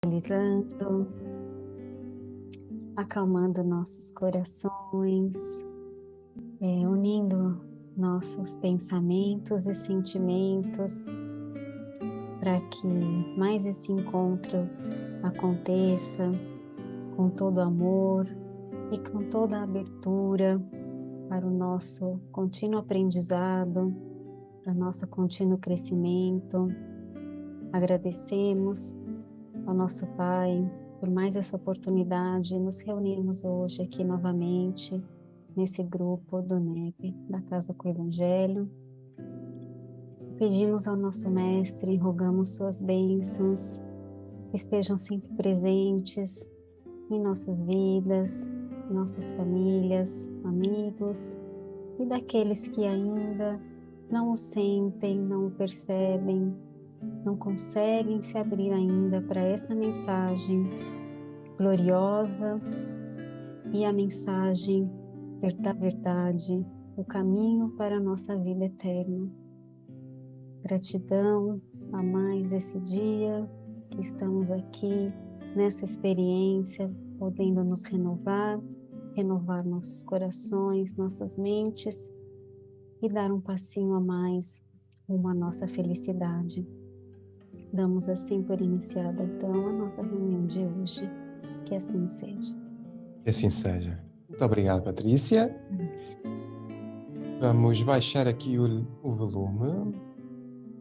Realizando, acalmando nossos corações, unindo nossos pensamentos e sentimentos para que mais esse encontro aconteça com todo amor e com toda a abertura para o nosso contínuo aprendizado, para o nosso contínuo crescimento. Agradecemos ao nosso Pai por mais essa oportunidade de nos reunirmos hoje aqui novamente nesse grupo do NEP, da Casa com o Evangelho. Pedimos ao nosso Mestre, rogamos suas bênçãos, que estejam sempre presentes em nossas vidas, nossas famílias, amigos e daqueles que ainda não o sentem, não o percebem, não conseguem se abrir ainda para essa mensagem gloriosa e a mensagem da verdade, o caminho para a nossa vida eterna. Gratidão a mais esse dia que estamos aqui nessa experiência, podendo nos renovar nossos corações, nossas mentes e dar um passinho a mais rumo à nossa felicidade. Damos assim por iniciada então a nossa reunião de hoje. Que assim seja. Que assim seja. Muito obrigado, Patrícia. Vamos baixar aqui o volume.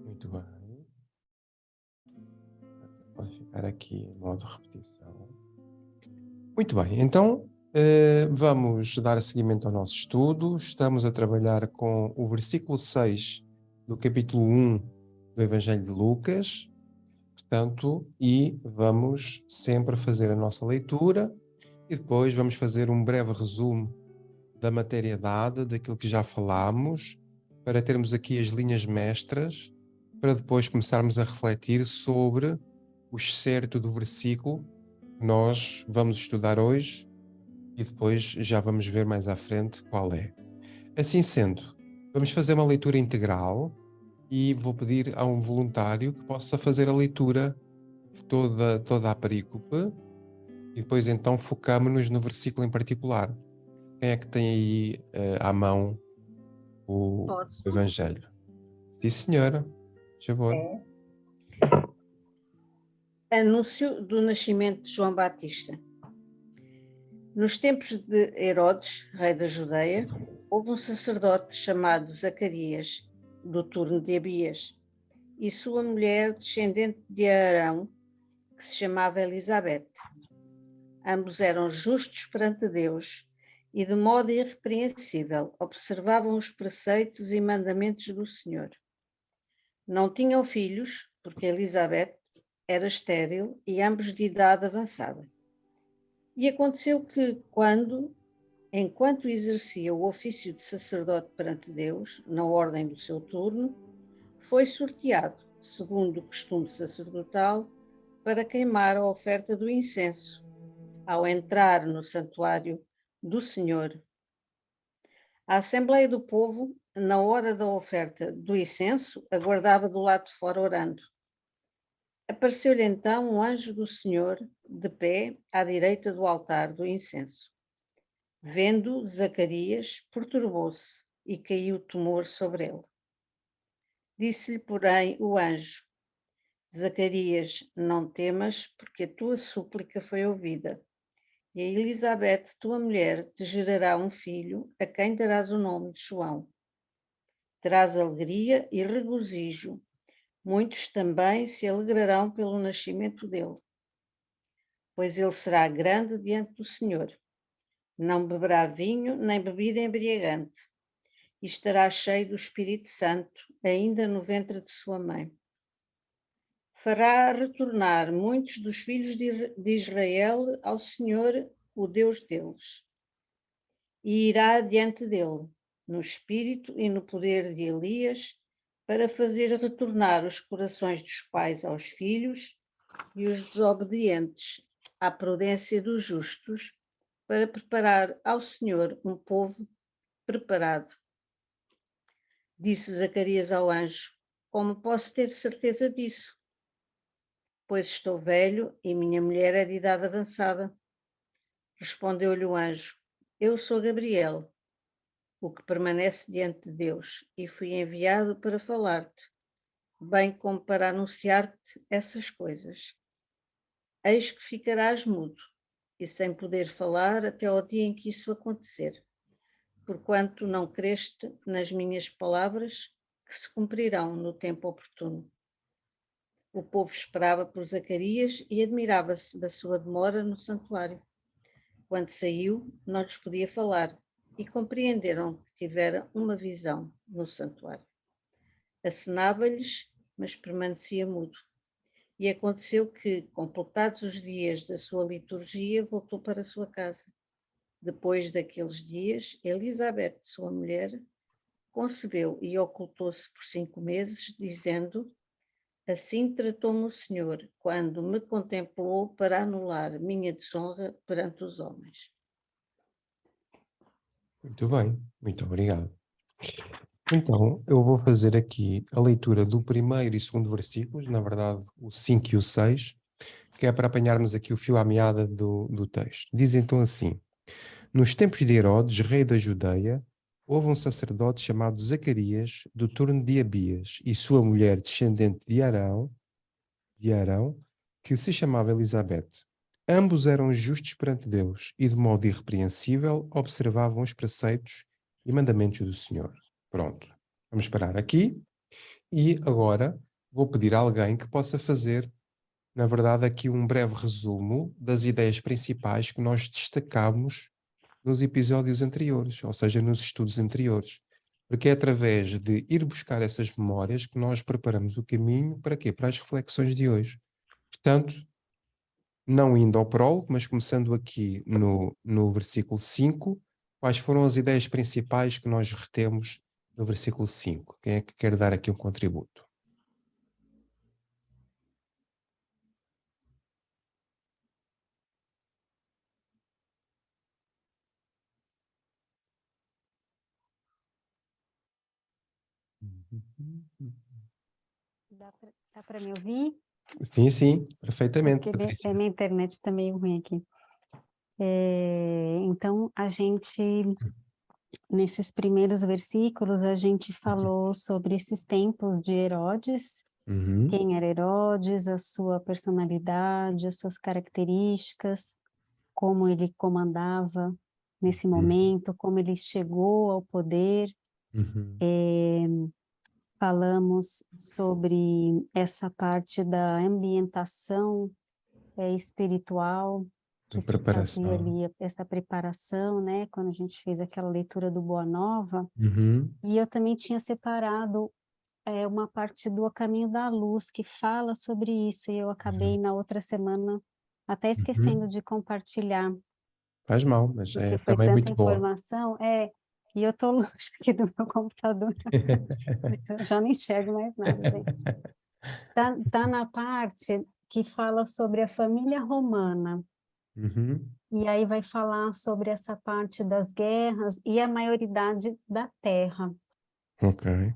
Muito bem. Pode ficar aqui em modo repetição. Muito bem, então vamos dar seguimento ao nosso estudo. Estamos a trabalhar com o versículo 6 do capítulo 1 do Evangelho de Lucas. Portanto, e vamos sempre fazer a nossa leitura e depois vamos fazer um breve resumo da matéria dada, daquilo que já falámos, para termos aqui as linhas mestras, para depois começarmos a refletir sobre o excerto do versículo que nós vamos estudar hoje e depois já vamos ver mais à frente qual é. Assim sendo, vamos fazer uma leitura integral e vou pedir a um voluntário que possa fazer a leitura de toda a perícope e depois então focamos-nos no versículo em particular. Quem é que tem aí à mão o Posso? Evangelho? Sim, senhora. Por favor. Anúncio do nascimento de João Batista. Nos tempos de Herodes, rei da Judeia, houve um sacerdote chamado Zacarias, do turno de Abias, e sua mulher, descendente de Arão, que se chamava Elizabeth. Ambos eram justos perante Deus e, de modo irrepreensível, observavam os preceitos e mandamentos do Senhor. Não tinham filhos, porque Elizabeth era estéril e ambos de idade avançada. E aconteceu que, enquanto exercia o ofício de sacerdote perante Deus, na ordem do seu turno, foi sorteado, segundo o costume sacerdotal, para queimar a oferta do incenso, ao entrar no santuário do Senhor. A Assembleia do Povo, na hora da oferta do incenso, aguardava do lado de fora orando. Apareceu-lhe então um anjo do Senhor, de pé, à direita do altar do incenso. Vendo Zacarias, perturbou-se e caiu temor sobre ele. Disse-lhe, porém, o anjo: Zacarias, não temas, porque a tua súplica foi ouvida. E a Elizabeth, tua mulher, te gerará um filho, a quem darás o nome de João. Terás alegria e regozijo. Muitos também se alegrarão pelo nascimento dele, pois ele será grande diante do Senhor. Não beberá vinho nem bebida embriagante, e estará cheio do Espírito Santo, ainda no ventre de sua mãe. Fará retornar muitos dos filhos de Israel ao Senhor, o Deus deles, e irá diante dele, no espírito e no poder de Elias, para fazer retornar os corações dos pais aos filhos e os desobedientes à prudência dos justos, para preparar ao Senhor um povo preparado. Disse Zacarias ao anjo: Como posso ter certeza disso? pois estou velho e minha mulher é de idade avançada. Respondeu-lhe o anjo: Eu sou Gabriel, o que permanece diante de Deus, e fui enviado para falar-te, bem como para anunciar-te essas coisas. Eis que ficarás mudo e sem poder falar até ao dia em que isso acontecer, porquanto não creste nas minhas palavras, que se cumprirão no tempo oportuno. O povo esperava por Zacarias e admirava-se da sua demora no santuário. Quando saiu, não lhes podia falar e compreenderam que tivera uma visão no santuário. Acenava-lhes, mas permanecia mudo. E aconteceu que, completados os dias da sua liturgia, voltou para a sua casa. Depois daqueles dias, Elizabeth, sua mulher, concebeu e ocultou-se por 5 meses, dizendo: Assim tratou-me o Senhor, quando me contemplou para anular minha desonra perante os homens. Muito bem, muito obrigado. Então, eu vou fazer aqui a leitura do primeiro e segundo versículos, na verdade, o 5 e o 6, que é para apanharmos aqui o fio à meada do texto. Diz então assim: Nos tempos de Herodes, rei da Judeia, houve um sacerdote chamado Zacarias, do turno de Abias, e sua mulher, descendente de Arão, que se chamava Elizabeth. Ambos eram justos perante Deus e, de modo irrepreensível, observavam os preceitos e mandamentos do Senhor. Pronto, vamos parar aqui e agora vou pedir a alguém que possa fazer, na verdade, aqui um breve resumo das ideias principais que nós destacamos nos episódios anteriores, ou seja, nos estudos anteriores. Porque é através de ir buscar essas memórias que nós preparamos o caminho para quê? Para as reflexões de hoje. Portanto, não indo ao prólogo, mas começando aqui no versículo 5, quais foram as ideias principais que nós retemos no versículo 5? Quem é que quer dar aqui um contributo? Dá para me ouvir? Sim, sim, É perfeitamente, porque Patrícia. minha internet está meio ruim aqui. Então, nesses primeiros versículos, a gente falou sobre esses tempos de Herodes, Uhum, quem era Herodes, a sua personalidade, as suas características, como ele comandava nesse uhum, momento, como ele chegou ao poder. uhum. Falamos sobre essa parte da ambientação espiritual, A que se fazia preparação. ali, essa preparação, né, quando a gente fez aquela leitura do Boa Nova. Uhum, E eu também tinha separado uma parte do A Caminho da Luz, que fala sobre isso, e eu acabei exato. na outra semana até esquecendo Uhum. de compartilhar, Faz mal, mas é porque foi também tanta muito boa. informação, e eu estou longe aqui do meu computador, então eu já não enxergo mais nada, gente. Tá na parte que fala sobre a família romana, Uhum. e aí vai falar sobre essa parte das guerras e a maioridade da terra. Ok.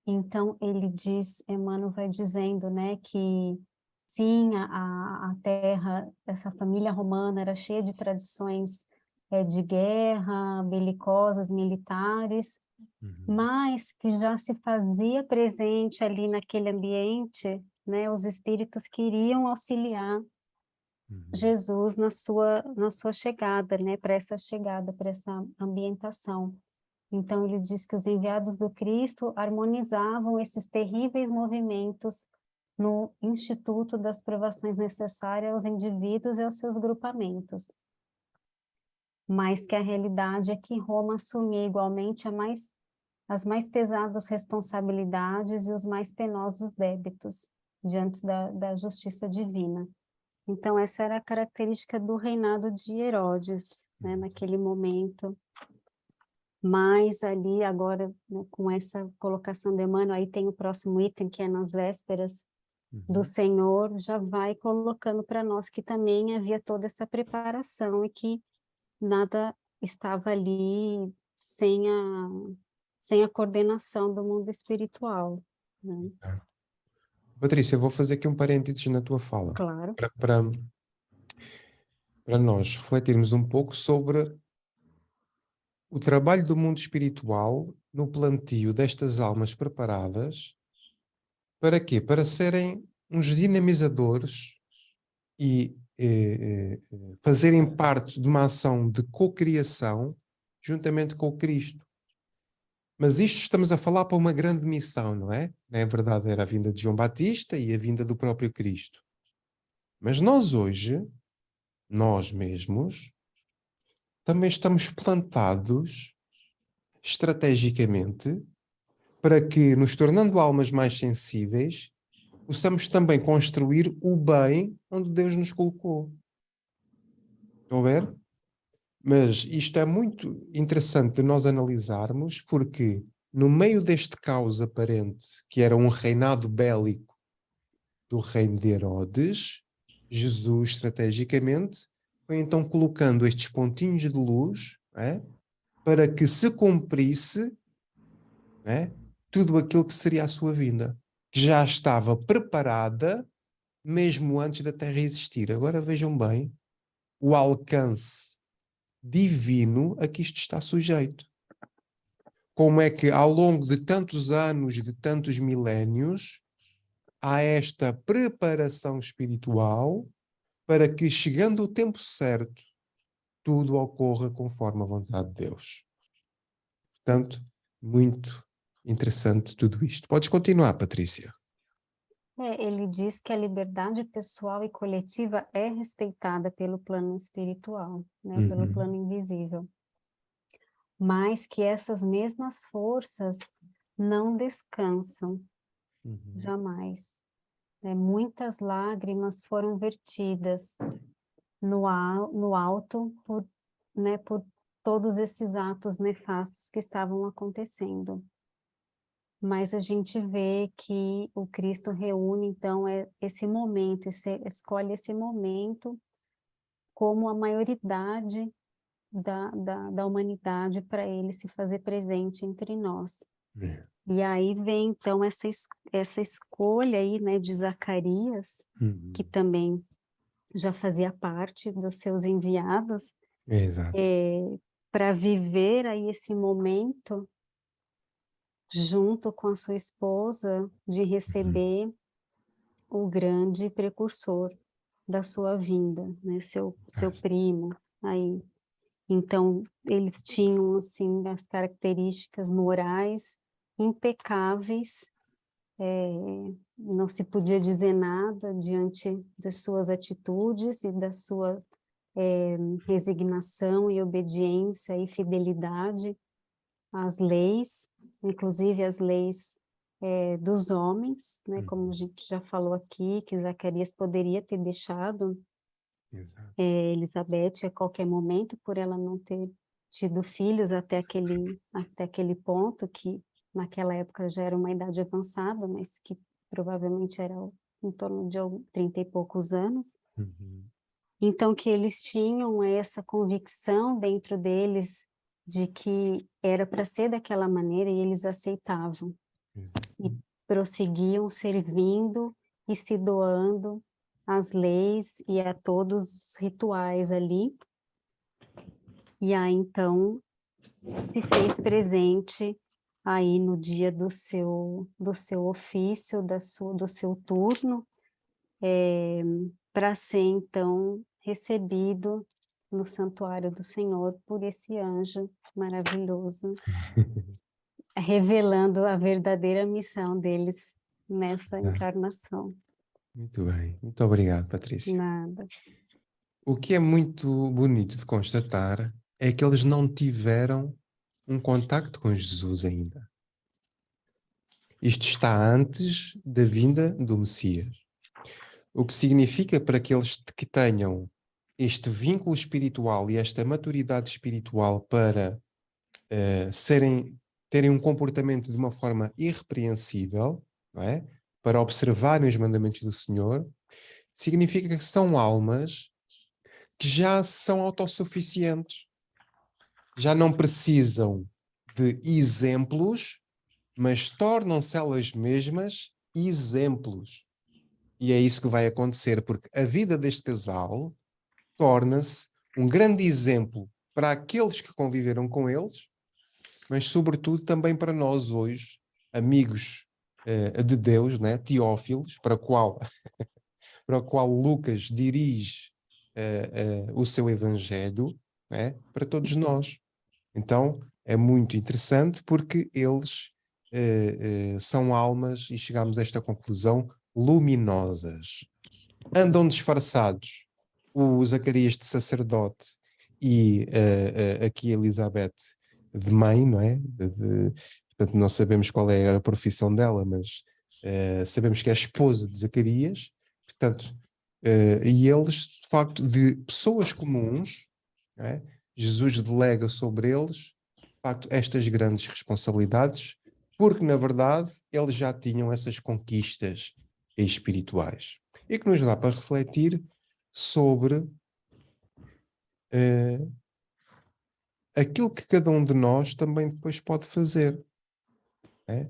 Então, ele diz, Emmanuel vai dizendo, né, que sim, a terra, essa família romana era cheia de tradições de guerra, belicosas, militares, Uhum. mas que já se fazia presente ali naquele ambiente, né, os espíritos queriam auxiliar Uhum. Jesus na sua chegada, né, para essa ambientação. Então, ele diz que os enviados do Cristo harmonizavam esses terríveis movimentos no Instituto das Provações Necessárias aos indivíduos e aos seus grupamentos. Mas que a realidade é que Roma assumia igualmente as mais pesadas responsabilidades e os mais penosos débitos diante da justiça divina. Então, essa era a característica do reinado de Herodes, né, naquele momento. Mas ali agora, né, com essa colocação de Emmanuel, aí tem o próximo item, que é nas vésperas do Uhum. Senhor, já vai colocando para nós que também havia toda essa preparação e que nada estava ali sem a coordenação do mundo espiritual, né? Tá. Patrícia, eu vou fazer aqui um parênteses na tua fala, Claro. para nós refletirmos um pouco sobre o trabalho do mundo espiritual no plantio destas almas preparadas. Para quê? Para serem uns dinamizadores e fazerem parte de uma ação de cocriação juntamente com o Cristo. Mas isto estamos a falar para uma grande missão, não é? Na verdade era a vinda de João Batista e a vinda do próprio Cristo. Mas nós hoje, nós mesmos, também estamos plantados estrategicamente para que, nos tornando almas mais sensíveis, possamos também construir o bem onde Deus nos colocou. Estão a ver? Mas isto é muito interessante de nós analisarmos, porque no meio deste caos aparente, que era um reinado bélico do reino de Herodes, Jesus estrategicamente foi então colocando estes pontinhos de luz, para que se cumprisse, tudo aquilo que seria a sua vinda, que já estava preparada mesmo antes da Terra existir. Agora vejam bem o alcance divino a que isto está sujeito. Como é que ao longo de tantos anos, de tantos milénios, há esta preparação espiritual para que, chegando o tempo certo, tudo ocorra conforme a vontade de Deus. Portanto, muito interessante tudo isto. Podes continuar, Patrícia. Ele diz que a liberdade pessoal e coletiva é respeitada pelo plano espiritual, né, pelo plano invisível. Mas que essas mesmas forças não descansam, jamais. Muitas lágrimas foram vertidas no alto por todos esses atos nefastos que estavam acontecendo. Mas a gente vê que o Cristo reúne, então, esse momento, escolhe esse momento como a maioridade da humanidade para ele se fazer presente entre nós. E aí vem, então, essa escolha aí, né, de Zacarias, que também já fazia parte dos seus enviados, Exato. para viver aí esse momento junto com a sua esposa, de receber o grande precursor da sua vinda, né, seu primo aí. Então, eles tinham, assim, as características morais impecáveis, não se podia dizer nada diante das suas atitudes e da sua resignação e obediência e fidelidade às leis, inclusive as leis dos homens, né, como a gente já falou aqui, que Zacarias poderia ter deixado Elizabeth a qualquer momento, por ela não ter tido filhos até aquele ponto, que naquela época já era uma idade avançada, mas que provavelmente era em torno de 30 e poucos anos. Então, que eles tinham essa convicção dentro deles de que era para ser daquela maneira e eles aceitavam. E prosseguiam servindo e se doando às leis e a todos os rituais ali. E aí, então, se fez presente aí no dia do seu ofício, do seu turno, para ser, então, recebido no santuário do Senhor por esse anjo maravilhoso, revelando a verdadeira missão deles nessa encarnação. Muito bem. Muito obrigado, Patrícia. Nada. O que é muito bonito de constatar é que eles não tiveram um contacto com Jesus ainda. Isto está antes da vinda do Messias. O que significa, para aqueles que tenham este vínculo espiritual e esta maturidade espiritual para terem um comportamento de uma forma irrepreensível, não é? Para observarem os mandamentos do Senhor, significa que são almas que já são autossuficientes, já não precisam de exemplos, mas tornam-se elas mesmas exemplos. E é isso que vai acontecer, porque a vida deste casal torna-se um grande exemplo para aqueles que conviveram com eles, mas sobretudo também para nós hoje, amigos de Deus, né? Teófilos, para o qual Lucas dirige o seu evangelho, né? Para todos nós. Então é muito interessante porque eles são almas, e chegamos a esta conclusão, luminosas. Andam disfarçados o Zacarias de sacerdote e aqui Elizabeth de mãe, não é? Portanto, não sabemos qual é a profissão dela, mas sabemos que é a esposa de Zacarias. Portanto, e eles, de facto, de pessoas comuns, não é? Jesus delega sobre eles, de facto, estas grandes responsabilidades, porque, na verdade, eles já tinham essas conquistas espirituais. E que nos dá para refletir sobre aquilo que cada um de nós também depois pode fazer. Né?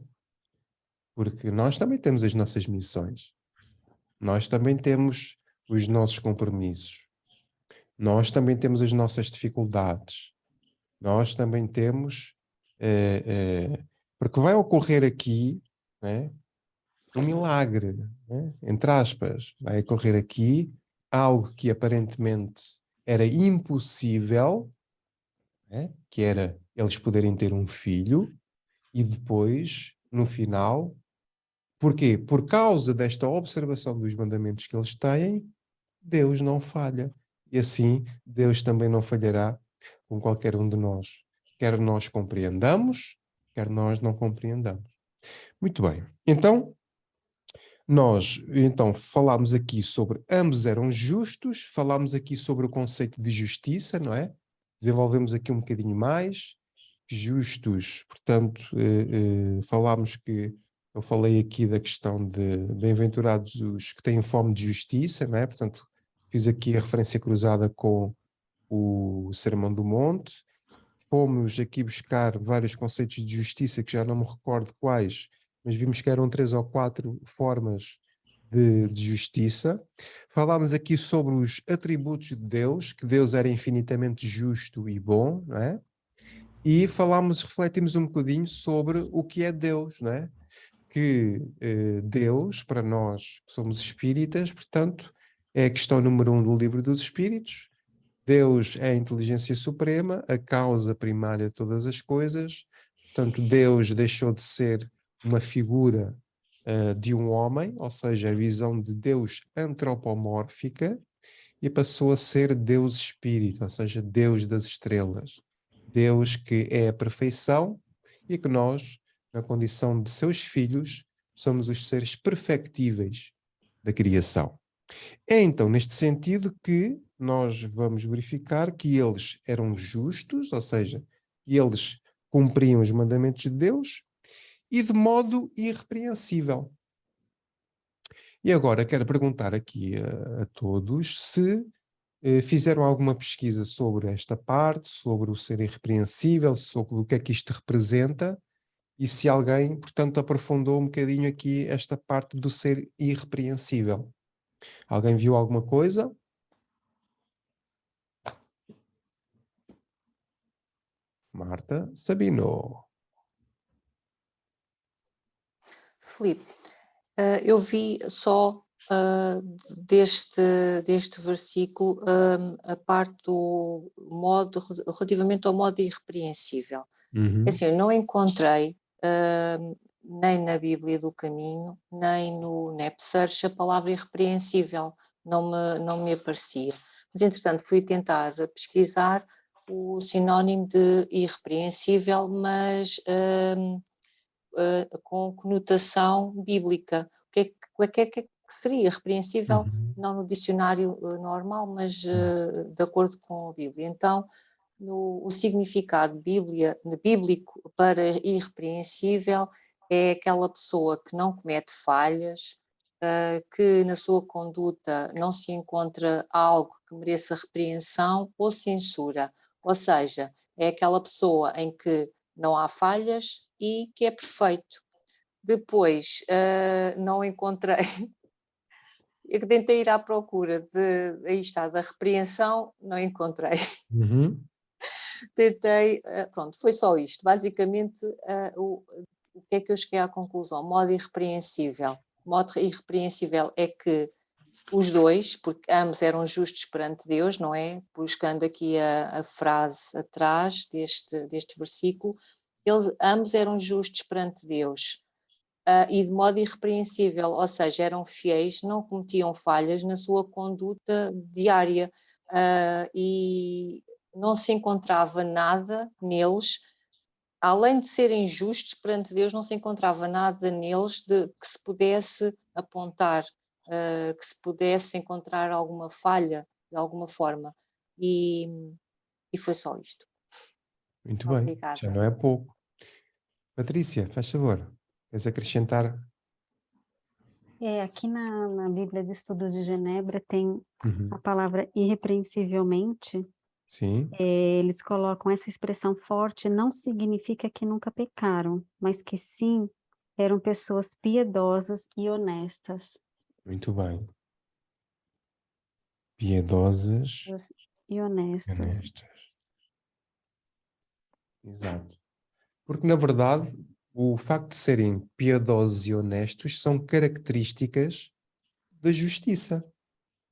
Porque nós também temos as nossas missões. Nós também temos os nossos compromissos. Nós também temos as nossas dificuldades. Nós também temos... porque vai ocorrer aqui, né, um milagre, né, entre aspas. Vai ocorrer aqui algo que aparentemente era impossível, né, que era eles poderem ter um filho, e depois, no final, porquê? Por causa desta observação dos mandamentos que eles têm, Deus não falha. E assim, Deus também não falhará com qualquer um de nós. Quer nós compreendamos, quer nós não compreendamos. Muito bem. Então, nós falámos aqui sobre ambos eram justos, falámos aqui sobre o conceito de justiça, não é? Desenvolvemos aqui um bocadinho mais. Justos, portanto, falámos que eu falei aqui da questão de bem-aventurados os que têm fome de justiça, não é? Portanto, fiz aqui a referência cruzada com o Sermão do Monte. Fomos aqui buscar vários conceitos de justiça que já não me recordo quais, mas vimos que eram 3 ou 4 formas de justiça. Falámos aqui sobre os atributos de Deus, que Deus era infinitamente justo e bom, não é? E refletimos um bocadinho sobre o que é Deus, não é? Que Deus, para nós que somos espíritas, portanto, é a questão número 1 do Livro dos Espíritos. Deus é a inteligência suprema, a causa primária de todas as coisas. Portanto, Deus deixou de ser uma figura de um homem, ou seja, a visão de Deus antropomórfica, e passou a ser Deus Espírito, ou seja, Deus das estrelas. Deus que é a perfeição e que nós, na condição de seus filhos, somos os seres perfectíveis da criação. É então neste sentido que nós vamos verificar que eles eram justos, ou seja, eles cumpriam os mandamentos de Deus e de modo irrepreensível. E agora quero perguntar aqui a todos se fizeram alguma pesquisa sobre esta parte, sobre o ser irrepreensível, sobre o que é que isto representa, e se alguém, portanto, aprofundou um bocadinho aqui esta parte do ser irrepreensível. Alguém viu alguma coisa? Marta Sabino. Filipe, eu vi só deste versículo a parte do modo, relativamente ao modo irrepreensível. Uhum. Assim, eu não encontrei nem na Bíblia do Caminho, nem no NepSearch a palavra irrepreensível, não me aparecia. Mas, entretanto, fui tentar pesquisar o sinónimo de irrepreensível, mas com conotação bíblica. O que é que seria repreensível? Uhum. Não no dicionário normal, mas de acordo com a Bíblia. Então, o significado bíblico para irrepreensível é aquela pessoa que não comete falhas, que na sua conduta não se encontra algo que mereça repreensão ou censura. Ou seja, é aquela pessoa em que não há falhas e que é perfeito. Depois, não encontrei Eu tentei ir à procura aí está, da repreensão, não encontrei. Uhum. Tentei, pronto, foi só isto. Basicamente, o que é que eu cheguei à conclusão? Modo irrepreensível. Modo irrepreensível é que os dois, porque ambos eram justos perante Deus, não é? Buscando aqui a frase atrás deste versículo, eles ambos eram justos perante Deus. E de modo irrepreensível, ou seja, eram fiéis, não cometiam falhas na sua conduta diária, e não se encontrava nada neles, além de serem justos perante Deus, não se encontrava nada neles que se pudesse apontar, que se pudesse encontrar alguma falha, de alguma forma. E foi só isto. Muito bem, já Obrigada. não é pouco. Patrícia, faz favor, queres acrescentar? Aqui na Bíblia de Estudos de Genebra tem Uhum. a palavra irrepreensivelmente. Sim, Eles colocam essa expressão forte, não significa que nunca pecaram, mas que sim, eram pessoas piedosas e honestas. muito bem. Piedosas E e honestas. honestas. Exato. Porque, na verdade, o facto de serem piedosos e honestos são características da justiça,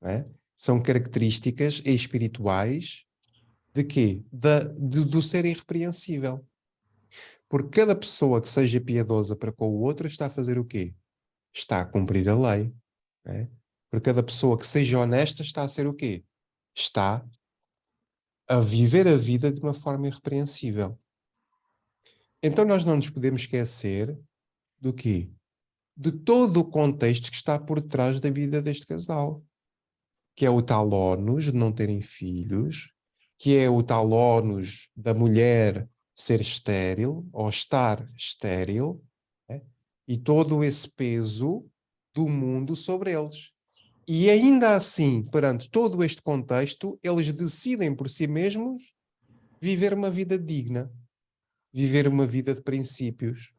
não é? São características espirituais de quê? Do ser irrepreensível. Porque cada pessoa que seja piedosa para com o outro está a fazer o quê? Está a cumprir a lei. Não é? Porque cada pessoa que seja honesta está a ser o quê? Está a viver a vida de uma forma irrepreensível. Então nós não nos podemos esquecer do quê? De todo o contexto que está por trás da vida deste casal, que é o tal ónus de não terem filhos, que é o tal ónus da mulher ser estéril ou estar estéril, né? E todo esse peso do mundo sobre eles. E ainda assim, perante todo este contexto, eles decidem por si mesmos viver uma vida digna, viver uma vida de princípios,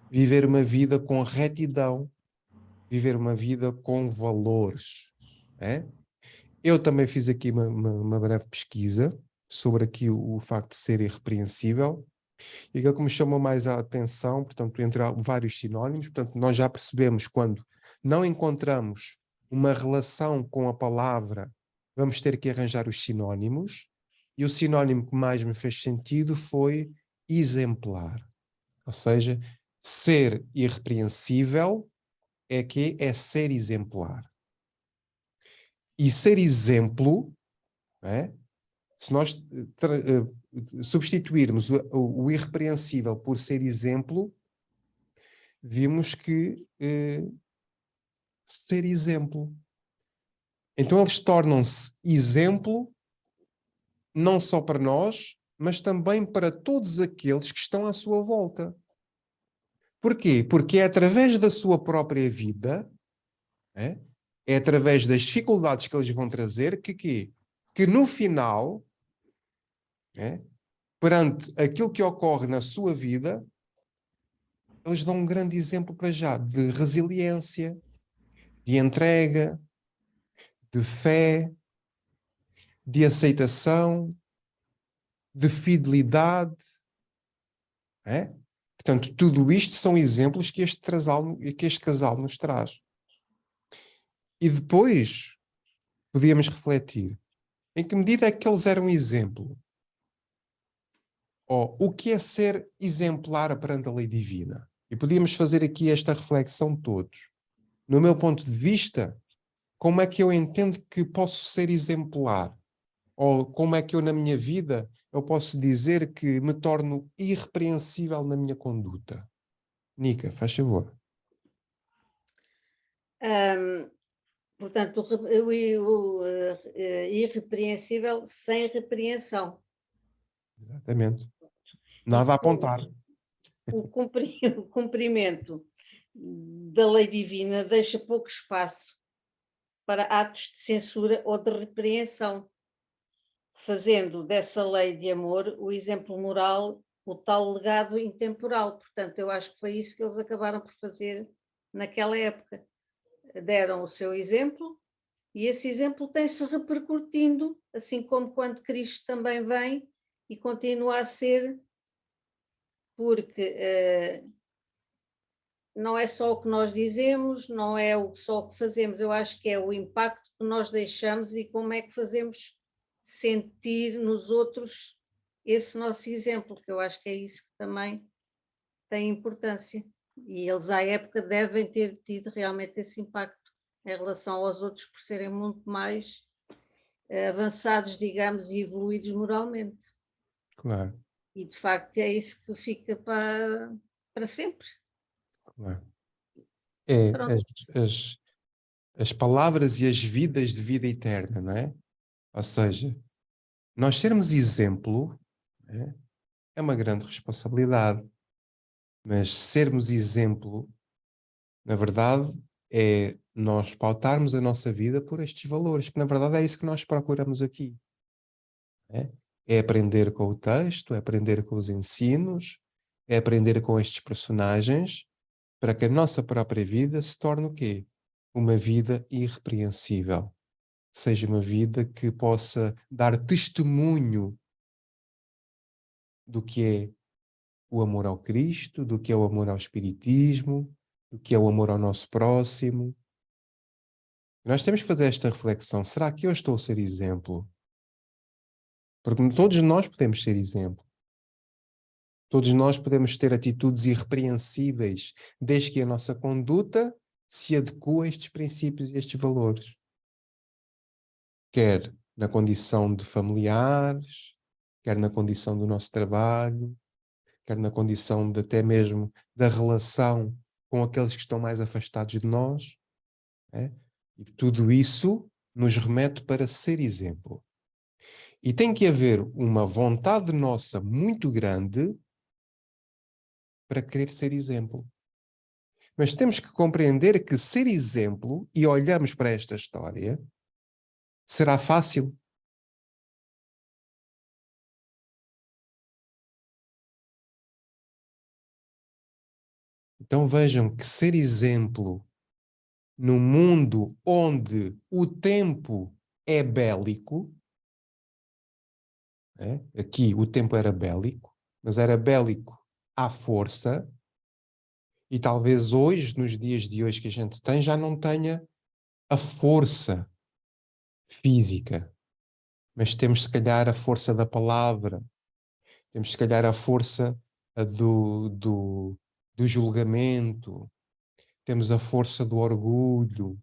viver uma vida com retidão, viver uma vida com valores. É? Eu também fiz aqui uma breve pesquisa sobre aqui o facto de ser irrepreensível, e aquilo que me chamou mais a atenção, portanto, entre vários sinónimos, portanto, nós já percebemos quando não encontramos uma relação com a palavra, vamos ter que arranjar os sinónimos, e o sinónimo que mais me fez sentido foi exemplar. Ou seja, ser irrepreensível é ser exemplar. E ser exemplo, não é? Se nós substituirmos o irrepreensível por ser exemplo, vimos que ser exemplo. Então eles tornam-se exemplo não só para nós, mas também para todos aqueles que estão à sua volta. Porquê? Porque é através da sua própria vida, é através das dificuldades que eles vão trazer que no final, perante aquilo que ocorre na sua vida, eles dão um grande exemplo para já de resiliência, de entrega, de fé, de aceitação, de fidelidade. É? Portanto, tudo isto são exemplos que este casal nos traz. E depois podíamos refletir em que medida é que eles eram exemplo? Ou o que é ser exemplar perante a lei divina? E podíamos fazer aqui esta reflexão todos. No meu ponto de vista, como é que eu entendo que posso ser exemplar? Ou como é que eu, na minha vida, eu posso dizer que me torno irrepreensível na minha conduta? Nica, faz favor. Portanto, irrepreensível sem repreensão. Exatamente. E Nada a depois, apontar. o cumprimento da lei divina deixa pouco espaço para atos de censura ou de repreensão, fazendo dessa lei de amor o exemplo moral, o tal legado intemporal. Portanto, eu acho que foi isso que eles acabaram por fazer naquela época. deram o seu exemplo e esse exemplo tem-se repercutindo, assim como quando Cristo também vem e continua a ser, porque não é só o que nós dizemos, não é só o que fazemos, eu acho que é o impacto que nós deixamos e como é que fazemos sentir nos outros esse nosso exemplo, que eu acho que é isso que também tem importância. E eles, à época, devem ter tido realmente esse impacto em relação aos outros por serem muito mais avançados, digamos, e evoluídos moralmente. Claro, E, de facto, é isso que fica para sempre. claro. É, Pronto. as palavras e as vidas de vida eterna, não é? Ou seja, nós sermos exemplo, né, é uma grande responsabilidade, mas sermos exemplo, na verdade, é nós pautarmos a nossa vida por estes valores, que na verdade é isso que nós procuramos aqui. Né? É aprender com o texto, é aprender com os ensinos, é aprender com estes personagens, para que a nossa própria vida se torne o quê? Uma vida irrepreensível. Seja uma vida que possa dar testemunho do que é o amor ao Cristo, do que é o amor ao Espiritismo, do que é o amor ao nosso próximo. Nós temos que fazer esta reflexão. Será que eu estou a ser exemplo? Porque todos nós podemos ser exemplo. Todos nós podemos ter atitudes irrepreensíveis, desde que a nossa conduta se adeque a estes princípios e estes valores. Quer na condição de familiares, quer na condição do nosso trabalho, quer na condição de até mesmo da relação com aqueles que estão mais afastados de nós. Né? E tudo isso nos remete para ser exemplo. E tem que haver uma vontade nossa muito grande para querer ser exemplo. Mas temos que compreender que ser exemplo, e olhamos para esta história, será fácil? Então vejam que ser exemplo num mundo onde o tempo é bélico, né? Aqui o tempo era bélico, mas era bélico à força, e talvez hoje, nos dias de hoje que a gente tem, já não tenha a força física, mas temos se calhar a força da palavra, temos se calhar a força do julgamento, temos a força do orgulho,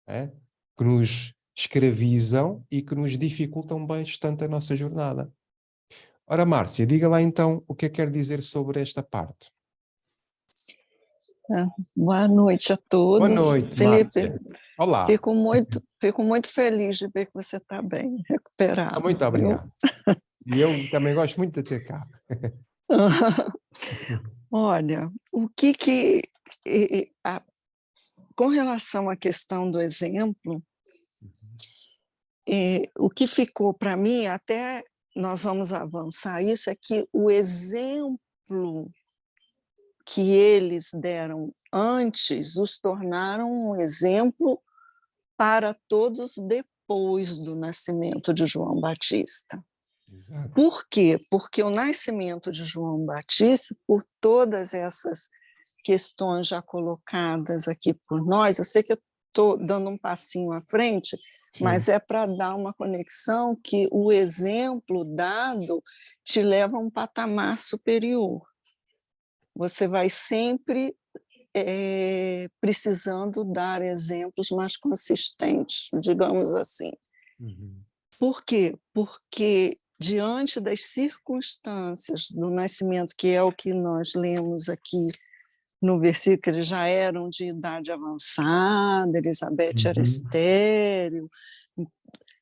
né? Que nos escravizam e que nos dificultam bastante a nossa jornada. Ora, Márcia, diga lá então o que é que quer dizer sobre esta parte. Boa noite a Boa todos. noite, Felipe, Márcia. Olá. fico muito feliz de ver que você está bem, recuperado. Muito Viu? obrigado. E eu também gosto muito de ter cá. Olha, com relação à questão do exemplo, o que ficou para mim, até nós vamos avançar isso, é que o exemplo que eles deram antes os tornaram um exemplo para todos depois do nascimento de João Batista. Exato. Por quê? Porque o nascimento de João Batista, por todas essas questões já colocadas aqui por nós, eu sei que eu estou dando um passinho à frente, mas é para dar uma conexão que o exemplo dado te leva a um patamar superior. Você vai sempre precisando dar exemplos mais consistentes, digamos assim. Por quê? Porque diante das circunstâncias do nascimento, que é o que nós lemos aqui no versículo, eles já eram de idade avançada, Elizabeth era estéril,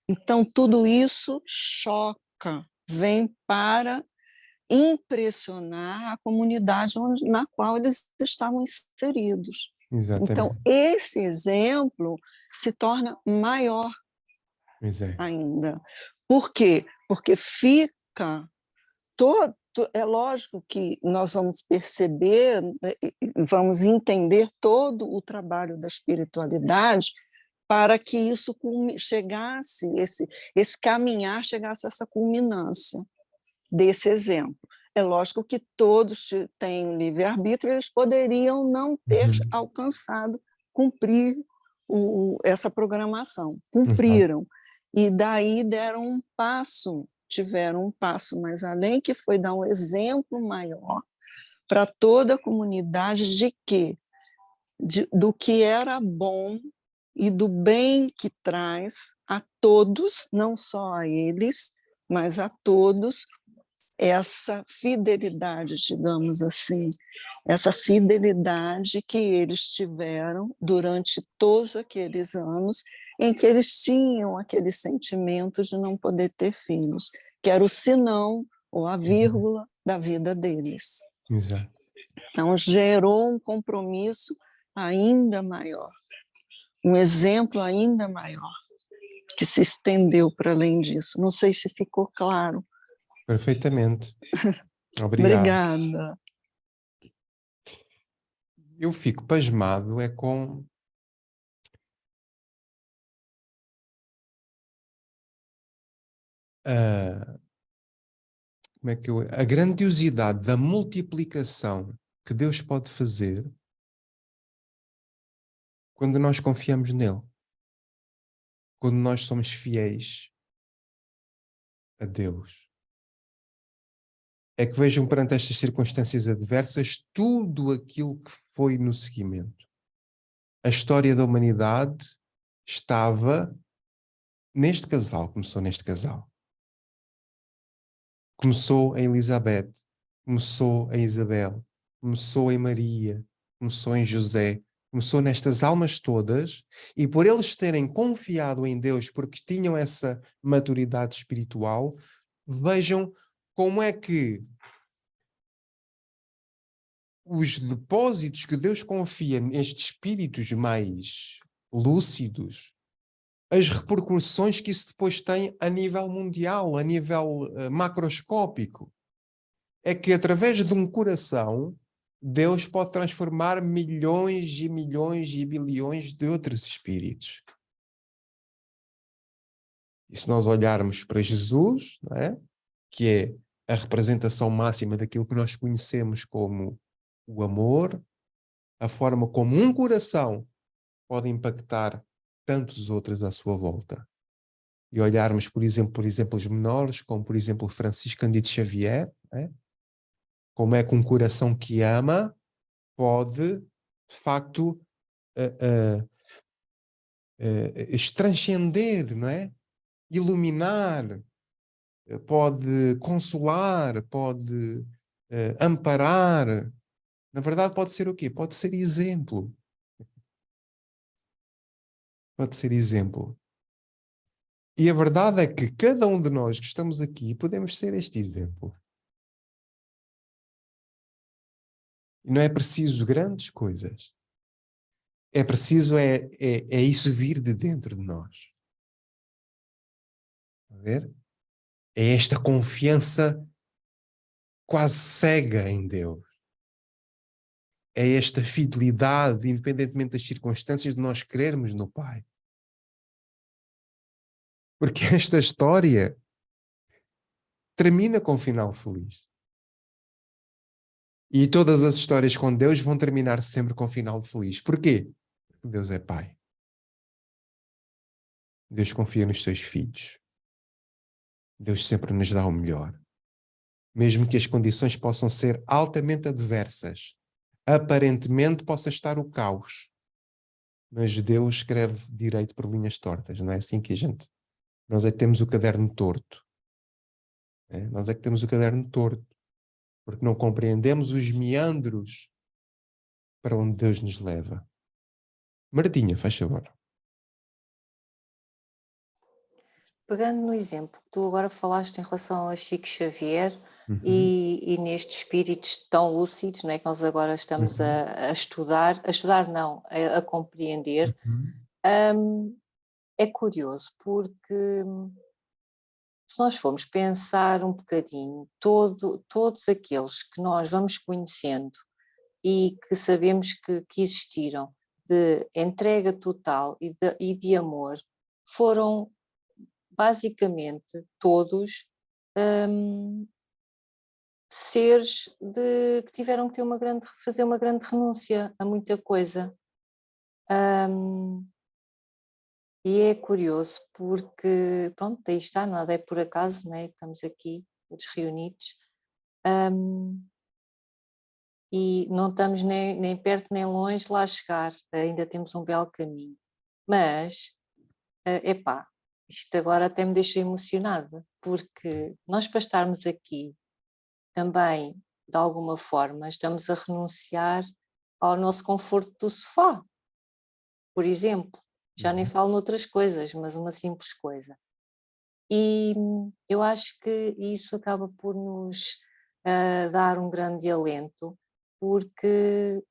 então tudo isso choca, vem para impressionar a comunidade na qual eles estavam inseridos. Exatamente. Então, esse exemplo se torna maior ainda. Por quê? Porque fica é lógico que nós vamos perceber, vamos entender todo o trabalho da espiritualidade para que isso chegasse, esse caminhar chegasse a essa culminância desse exemplo. É lógico que todos têm livre-arbítrio, eles poderiam não ter alcançado, cumprir essa programação. Cumpriram. E daí deram um passo, tiveram um passo mais além, que foi dar um exemplo maior para toda a comunidade do que era bom e do bem que traz a todos, não só a eles, mas a todos, essa fidelidade, digamos assim, essa fidelidade que eles tiveram durante todos aqueles anos em que eles tinham aquele sentimento de não poder ter filhos, que era o senão ou a vírgula da vida deles. Exato. Então, gerou um compromisso ainda maior, um exemplo ainda maior, que se estendeu para além disso. Não sei se ficou claro. Perfeitamente. Obrigado. Obrigada. Eu fico pasmado com a grandiosidade da multiplicação que Deus pode fazer quando nós confiamos nele, quando nós somos fiéis a Deus. É que vejam perante estas circunstâncias adversas tudo aquilo que foi no seguimento. A história da humanidade estava neste casal, começou neste casal. Começou em Elizabeth, começou em Isabel, começou em Maria, começou em José, começou nestas almas todas, e por eles terem confiado em Deus, porque tinham essa maturidade espiritual, vejam como é que os depósitos que Deus confia nestes espíritos mais lúcidos, as repercussões que isso depois tem a nível mundial, a nível macroscópico. É que através de um coração, Deus pode transformar milhões e milhões e bilhões de outros espíritos. E se nós olharmos para Jesus, não é? Que é a representação máxima daquilo que nós conhecemos como o amor, a forma como um coração pode impactar tantos outros à sua volta. E olharmos, por exemplo, os menores, como por exemplo Francisco Cândido Xavier, não é? Como é que um coração que ama pode, de facto, transcender, não é? Iluminar, pode consolar, pode amparar. Na verdade, pode ser o quê? Pode ser exemplo. Pode ser exemplo. E a verdade é que cada um de nós que estamos aqui podemos ser este exemplo. E não é preciso grandes coisas. É preciso isso vir de dentro de nós. A ver? É esta confiança quase cega em Deus. É esta fidelidade, independentemente das circunstâncias, de nós crermos no Pai. Porque esta história termina com um final feliz. E todas as histórias com Deus vão terminar sempre com um final feliz. Porquê? Porque Deus é Pai. Deus confia nos seus filhos. Deus sempre nos dá o melhor. Mesmo que as condições possam ser altamente adversas, aparentemente possa estar o caos, mas Deus escreve direito por linhas tortas, não é assim que nós é que temos o caderno torto. Nós é que temos o caderno torto, porque não compreendemos os meandros para onde Deus nos leva. Martinha, faz favor. Pegando no exemplo que tu agora falaste em relação a Chico Xavier e nestes espíritos tão lúcidos, não é, que nós agora estamos a estudar não, a compreender, é curioso porque se nós formos pensar um bocadinho, todos aqueles que nós vamos conhecendo e que sabemos que existiram, de entrega total e de amor, foram basicamente todos seres que tiveram que ter fazer uma grande renúncia a muita coisa. E é curioso porque, pronto, aí está, nada é por acaso, não é? Estamos aqui todos reunidos e não estamos nem perto nem longe de lá chegar, ainda temos um belo caminho. Mas, epá, isto agora até me deixa emocionada, porque nós para estarmos aqui também, de alguma forma, estamos a renunciar ao nosso conforto do sofá, por exemplo. Já nem falo noutras coisas, mas uma simples coisa. E eu acho que isso acaba por nos dar um grande alento, porque,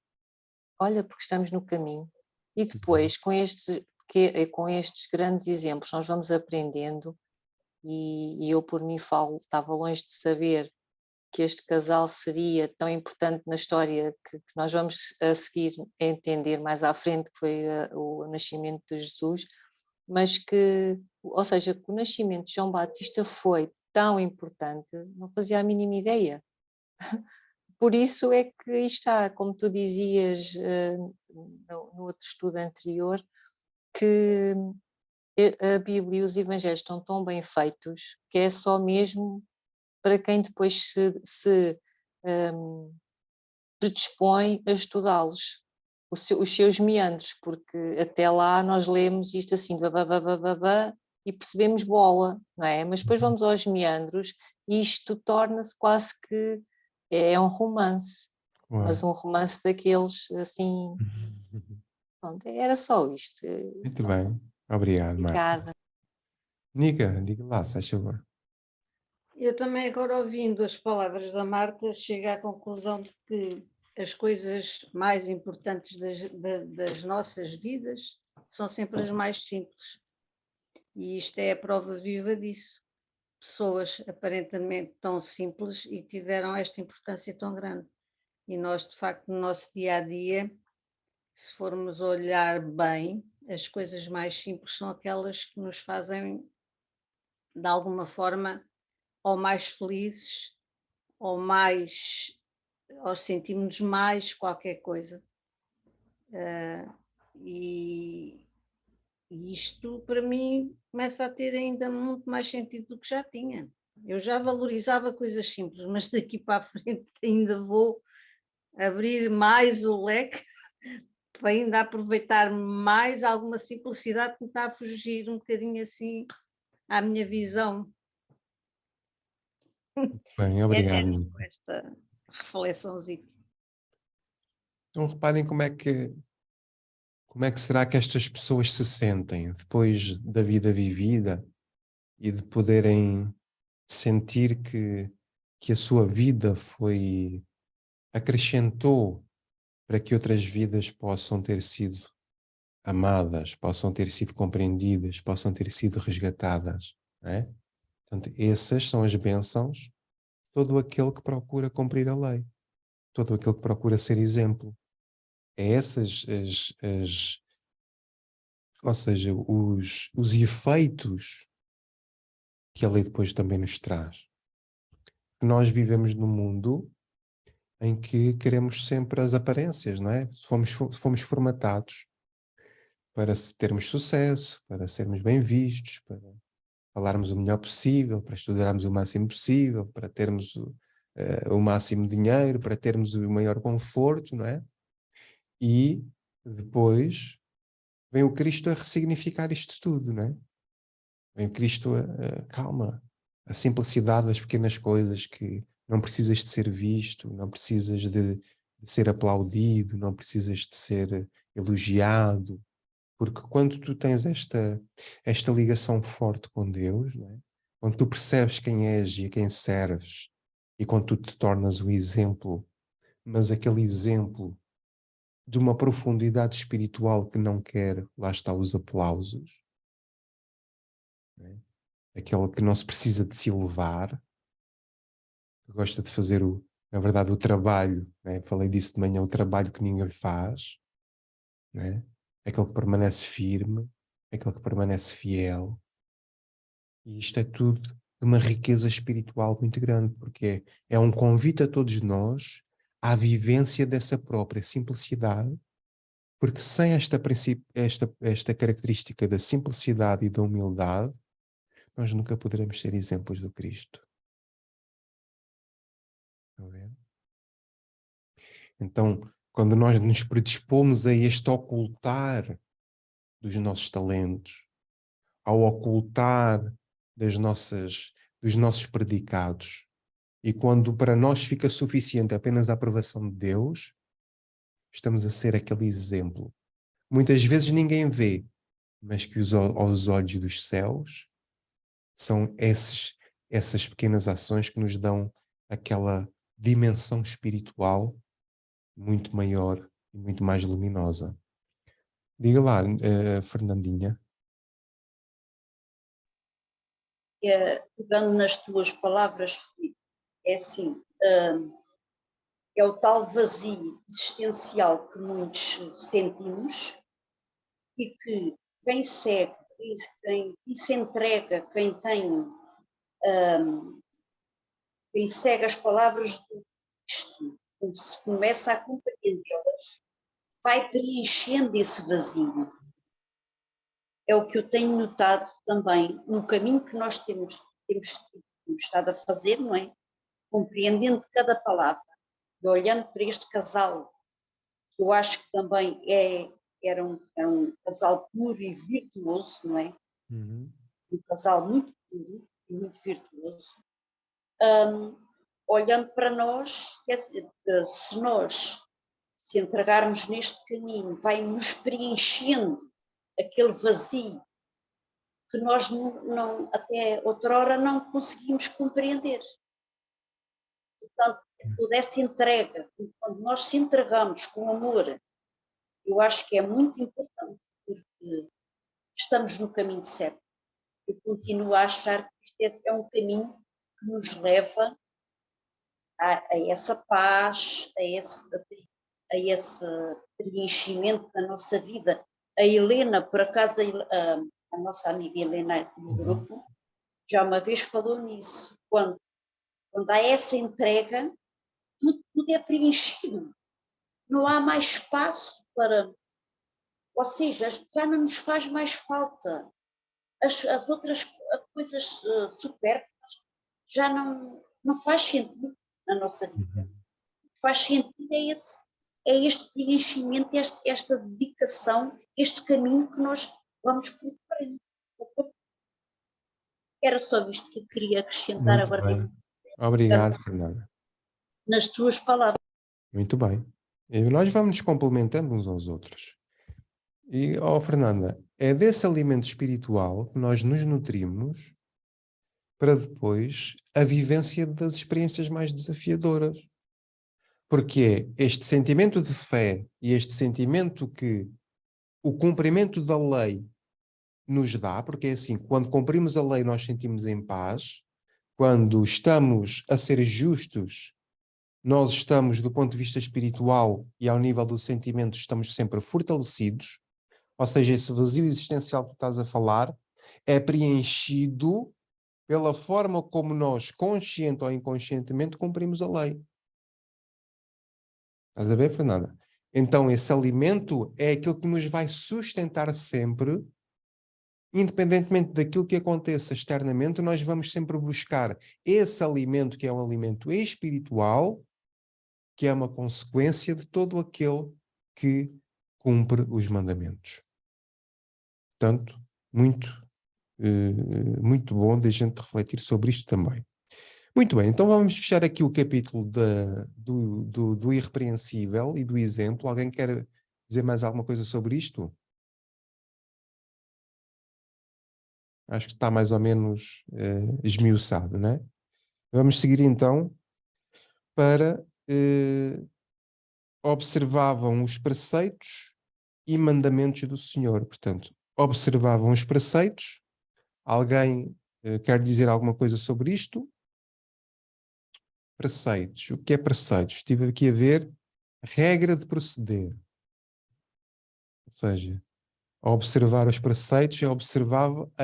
olha, porque estamos no caminho. E depois, com estes grandes exemplos, nós vamos aprendendo, e eu por mim falo, estava longe de saber que este casal seria tão importante na história que nós vamos a seguir a entender mais à frente, que foi o nascimento de Jesus, mas que, ou seja, que o nascimento de João Batista foi tão importante, não fazia a mínima ideia. Por isso é que está, como tu dizias no outro estudo anterior, que a Bíblia e os Evangelhos estão tão bem feitos que é só mesmo para quem depois se predispõe a estudá-los, os seus meandros, porque até lá nós lemos isto assim, babá, e percebemos bola, não é? Mas depois vamos aos meandros e isto torna-se quase que é um romance, mas um romance daqueles assim. Pronto, era só isto. Muito bem, obrigado, Marta. Obrigada. Nica, diga lá, se faz favor. Eu também, agora ouvindo as palavras da Marta, chego à conclusão de que as coisas mais importantes das nossas vidas são sempre as mais simples. E isto é a prova viva disso. Pessoas aparentemente tão simples e tiveram esta importância tão grande. E nós, de facto, no nosso dia a dia, se formos olhar bem, as coisas mais simples são aquelas que nos fazem, de alguma forma, ou mais felizes, ou sentimos mais qualquer coisa. E isto, para mim, começa a ter ainda muito mais sentido do que já tinha. Eu já valorizava coisas simples, mas daqui para a frente ainda vou abrir mais o leque para ainda aproveitar mais alguma simplicidade que me está a fugir um bocadinho assim à minha visão. Bem, obrigado. Com esta reflexãozinha. Então reparem como é que será que estas pessoas se sentem depois da vida vivida e de poderem sentir que a sua vida acrescentou para que outras vidas possam ter sido amadas, possam ter sido compreendidas, possam ter sido resgatadas, não é? Portanto, essas são as bênçãos de todo aquele que procura cumprir a lei, todo aquele que procura ser exemplo. É essas ou seja, os efeitos que a lei depois também nos traz. Nós vivemos num mundo em que queremos sempre as aparências, não é? Fomos formatados para termos sucesso, para sermos bem vistos, para falarmos o melhor possível, para estudarmos o máximo possível, para termos o máximo dinheiro, para termos o maior conforto, não é? E depois vem o Cristo a ressignificar isto tudo, não é? Vem o Cristo calma, a simplicidade das pequenas coisas, que não precisas de ser visto, não precisas de ser aplaudido, não precisas de ser elogiado, porque quando tu tens esta ligação forte com Deus, não é? Quando tu percebes quem és e a quem serves, e quando tu te tornas o exemplo, mas aquele exemplo de uma profundidade espiritual que não quer, lá está, os aplausos, não é? aquele que não se precisa de se elevar, que gosta de fazer, na verdade, o trabalho, né? Falei disso de manhã, o trabalho que ninguém faz, né? Aquele que permanece firme, aquele que permanece fiel. E isto é tudo de uma riqueza espiritual muito grande, porque é um convite a todos nós à vivência dessa própria simplicidade, porque sem esta característica da simplicidade e da humildade, nós nunca poderemos ser exemplos do Cristo. Está a ver? Então, quando nós nos predispomos a este ocultar dos nossos talentos, ao ocultar dos nossos predicados, e quando para nós fica suficiente apenas a aprovação de Deus, estamos a ser aquele exemplo. Muitas vezes ninguém vê, mas que aos olhos dos céus são essas pequenas ações que nos dão aquela dimensão espiritual muito maior e muito mais luminosa. Diga lá, Fernandinha. Pegando nas tuas palavras, Filipe, é assim, é o tal vazio existencial que muitos sentimos e que quem segue, quem se entrega, quem segue as palavras do Cristo, quando se começa a compreendê-las, vai preenchendo esse vazio. É o que eu tenho notado também no caminho que nós temos estado a fazer, não é? Compreendendo cada palavra e olhando para este casal, que eu acho que também era um casal puro e virtuoso, não é? Uhum. Um casal muito puro e muito virtuoso. Olhando para nós, quer dizer, se nós se entregarmos neste caminho, vai nos preenchendo aquele vazio que nós não até outrora não conseguimos compreender. Portanto, toda essa entrega, quando nós se entregamos com amor, eu acho que é muito importante, porque estamos no caminho certo. Eu continuo a achar que este é um caminho que nos leva a essa paz, a esse preenchimento da nossa vida. A Helena, por acaso, a nossa amiga Helena do grupo, já uma vez falou nisso. Quando há essa entrega, tudo é preenchido. Não há mais espaço para... Ou seja, já não nos faz mais falta. As outras coisas supérfluas já não faz sentido na nossa vida. O que faz sentido é este preenchimento, esta dedicação, este caminho que nós vamos percorrendo. Era só isto que eu queria acrescentar Muito agora. bem. Obrigado, Fernanda. Nas tuas palavras. Muito bem. E nós vamos nos complementando uns aos outros. E, Fernanda, é desse alimento espiritual que nós nos nutrimos para depois a vivência das experiências mais desafiadoras. Porque é este sentimento de fé e este sentimento que o cumprimento da lei nos dá, porque é assim, quando cumprimos a lei nós sentimos em paz, quando estamos a ser justos, nós estamos do ponto de vista espiritual e ao nível do sentimento estamos sempre fortalecidos, ou seja, esse vazio existencial que tu estás a falar é preenchido pela forma como nós, consciente ou inconscientemente, cumprimos a lei. Estás a ver, Fernanda? Então, esse alimento é aquilo que nos vai sustentar sempre, independentemente daquilo que aconteça externamente, nós vamos sempre buscar esse alimento que é um alimento espiritual, que é uma consequência de todo aquele que cumpre os mandamentos. Portanto, muito bom de a gente refletir sobre isto também. Muito bem, então vamos fechar aqui o capítulo do irrepreensível e do exemplo. Alguém quer dizer mais alguma coisa sobre isto? Acho que está mais ou menos esmiuçado, não é? Vamos seguir então para observavam os preceitos e mandamentos do Senhor. Portanto, observavam os preceitos. Alguém quer dizer alguma coisa sobre isto? Preceitos. O que é preceitos? Estive aqui a ver regra de proceder. Ou seja, ao observar os preceitos, eu observava a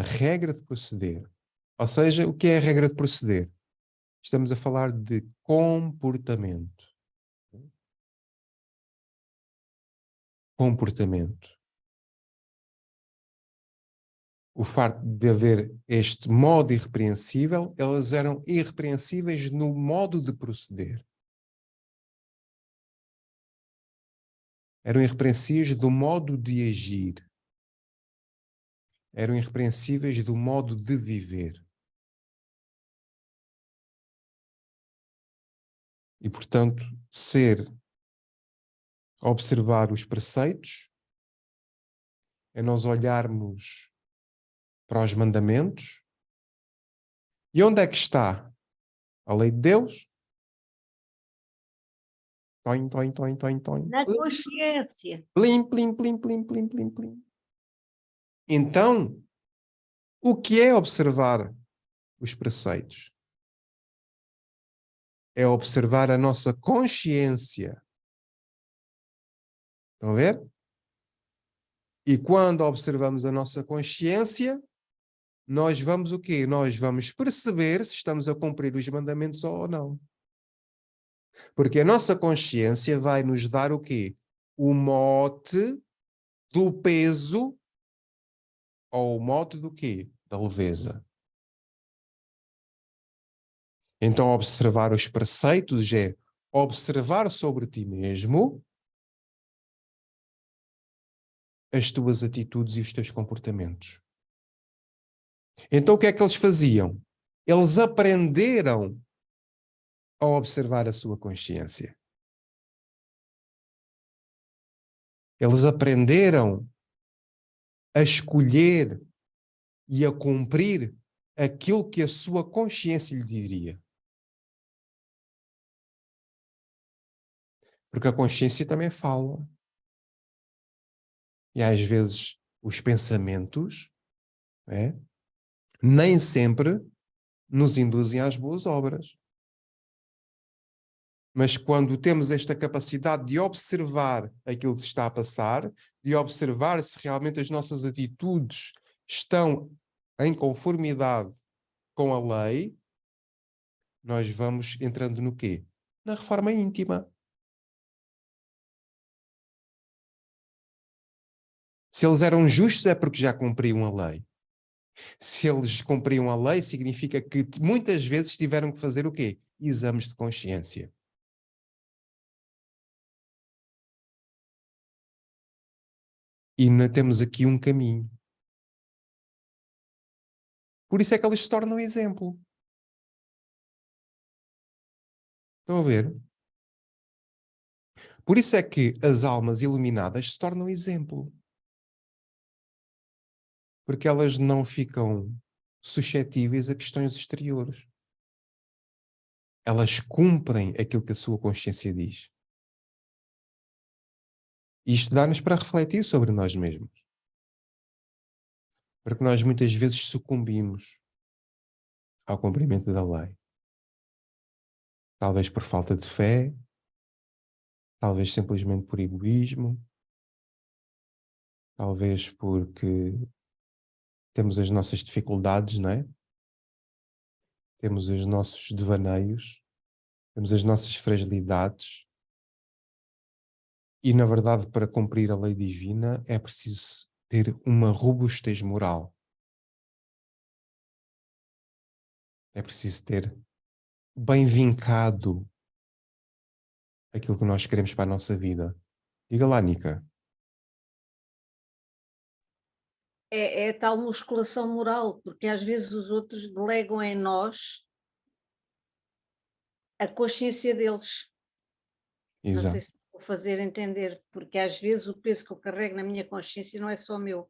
regra de proceder. Ou seja, o que é a regra de proceder? Estamos a falar de comportamento. Comportamento. O facto de haver este modo irrepreensível, elas eram irrepreensíveis no modo de proceder. Eram irrepreensíveis do modo de agir. Eram irrepreensíveis do modo de viver. E, portanto, observar os preceitos, é nós olharmos para os mandamentos. E onde é que está a lei de Deus? Toim, toim, toim, toim, toim. Na consciência. Plim, plim, plim, plim, plim, plim, plim. Então, o que é observar os preceitos? É observar a nossa consciência. Estão a ver? E quando observamos a nossa consciência, nós vamos o quê? Nós vamos perceber se estamos a cumprir os mandamentos ou não. Porque a nossa consciência vai nos dar o quê? O mote do peso ou o mote do quê? Da leveza. Então, observar os preceitos é observar sobre ti mesmo as tuas atitudes e os teus comportamentos. Então, o que é que eles faziam? Eles aprenderam a observar a sua consciência. Eles aprenderam a escolher e a cumprir aquilo que a sua consciência lhe diria. Porque a consciência também fala. E às vezes os pensamentos, nem sempre nos induzem às boas obras. Mas quando temos esta capacidade de observar aquilo que se está a passar, de observar se realmente as nossas atitudes estão em conformidade com a lei, nós vamos entrando no quê? Na reforma íntima. Se eles eram justos é porque já cumpriam a lei. Se eles cumpriam a lei, significa que muitas vezes tiveram que fazer o quê? Exames de consciência. E temos aqui um caminho. Por isso é que eles se tornam exemplo. Estão a ver? Por isso é que as almas iluminadas se tornam exemplo. Porque elas não ficam suscetíveis a questões exteriores. Elas cumprem aquilo que a sua consciência diz. Isto dá-nos para refletir sobre nós mesmos. Porque nós muitas vezes sucumbimos ao cumprimento da lei. Talvez por falta de fé, talvez simplesmente por egoísmo, talvez porque temos as nossas dificuldades, não é? Temos os nossos devaneios, temos as nossas fragilidades. E, na verdade, para cumprir a lei divina é preciso ter uma robustez moral. É preciso ter bem vincado aquilo que nós queremos para a nossa vida. Diga lá, Nica. É tal musculação moral, porque às vezes os outros delegam em nós a consciência deles. Exato. Não sei se vou fazer entender, porque às vezes o peso que eu carrego na minha consciência não é só meu.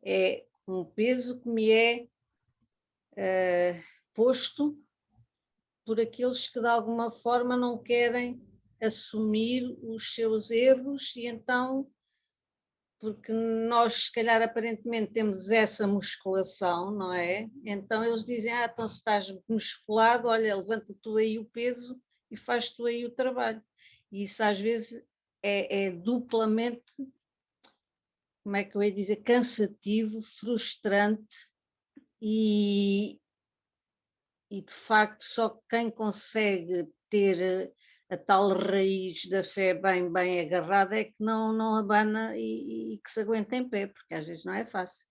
É um peso que me é posto por aqueles que de alguma forma não querem assumir os seus erros e então porque nós, se calhar, aparentemente temos essa musculação, não é? Então eles dizem, então se estás musculado, olha, levanta tu aí o peso e faz tu aí o trabalho. E isso às vezes é duplamente, como é que eu ia dizer, cansativo, frustrante e de facto só quem consegue ter a tal raiz da fé bem agarrada é que não abana e que se aguenta em pé, porque às vezes não é fácil.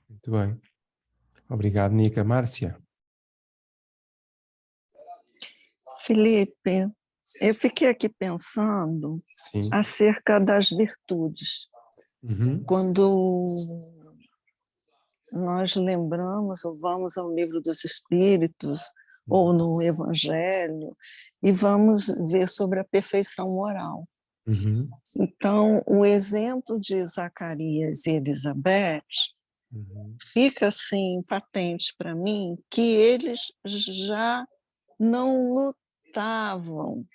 Muito bem. Obrigado, Nica. Márcia. Felipe, eu fiquei aqui pensando Sim. acerca das virtudes. Uhum. Quando nós lembramos ou vamos ao Livro dos Espíritos ou no Evangelho e vamos ver sobre a perfeição moral. Uhum. Então, o exemplo de Zacarias e Elizabeth fica assim patente para mim que eles já não lutavam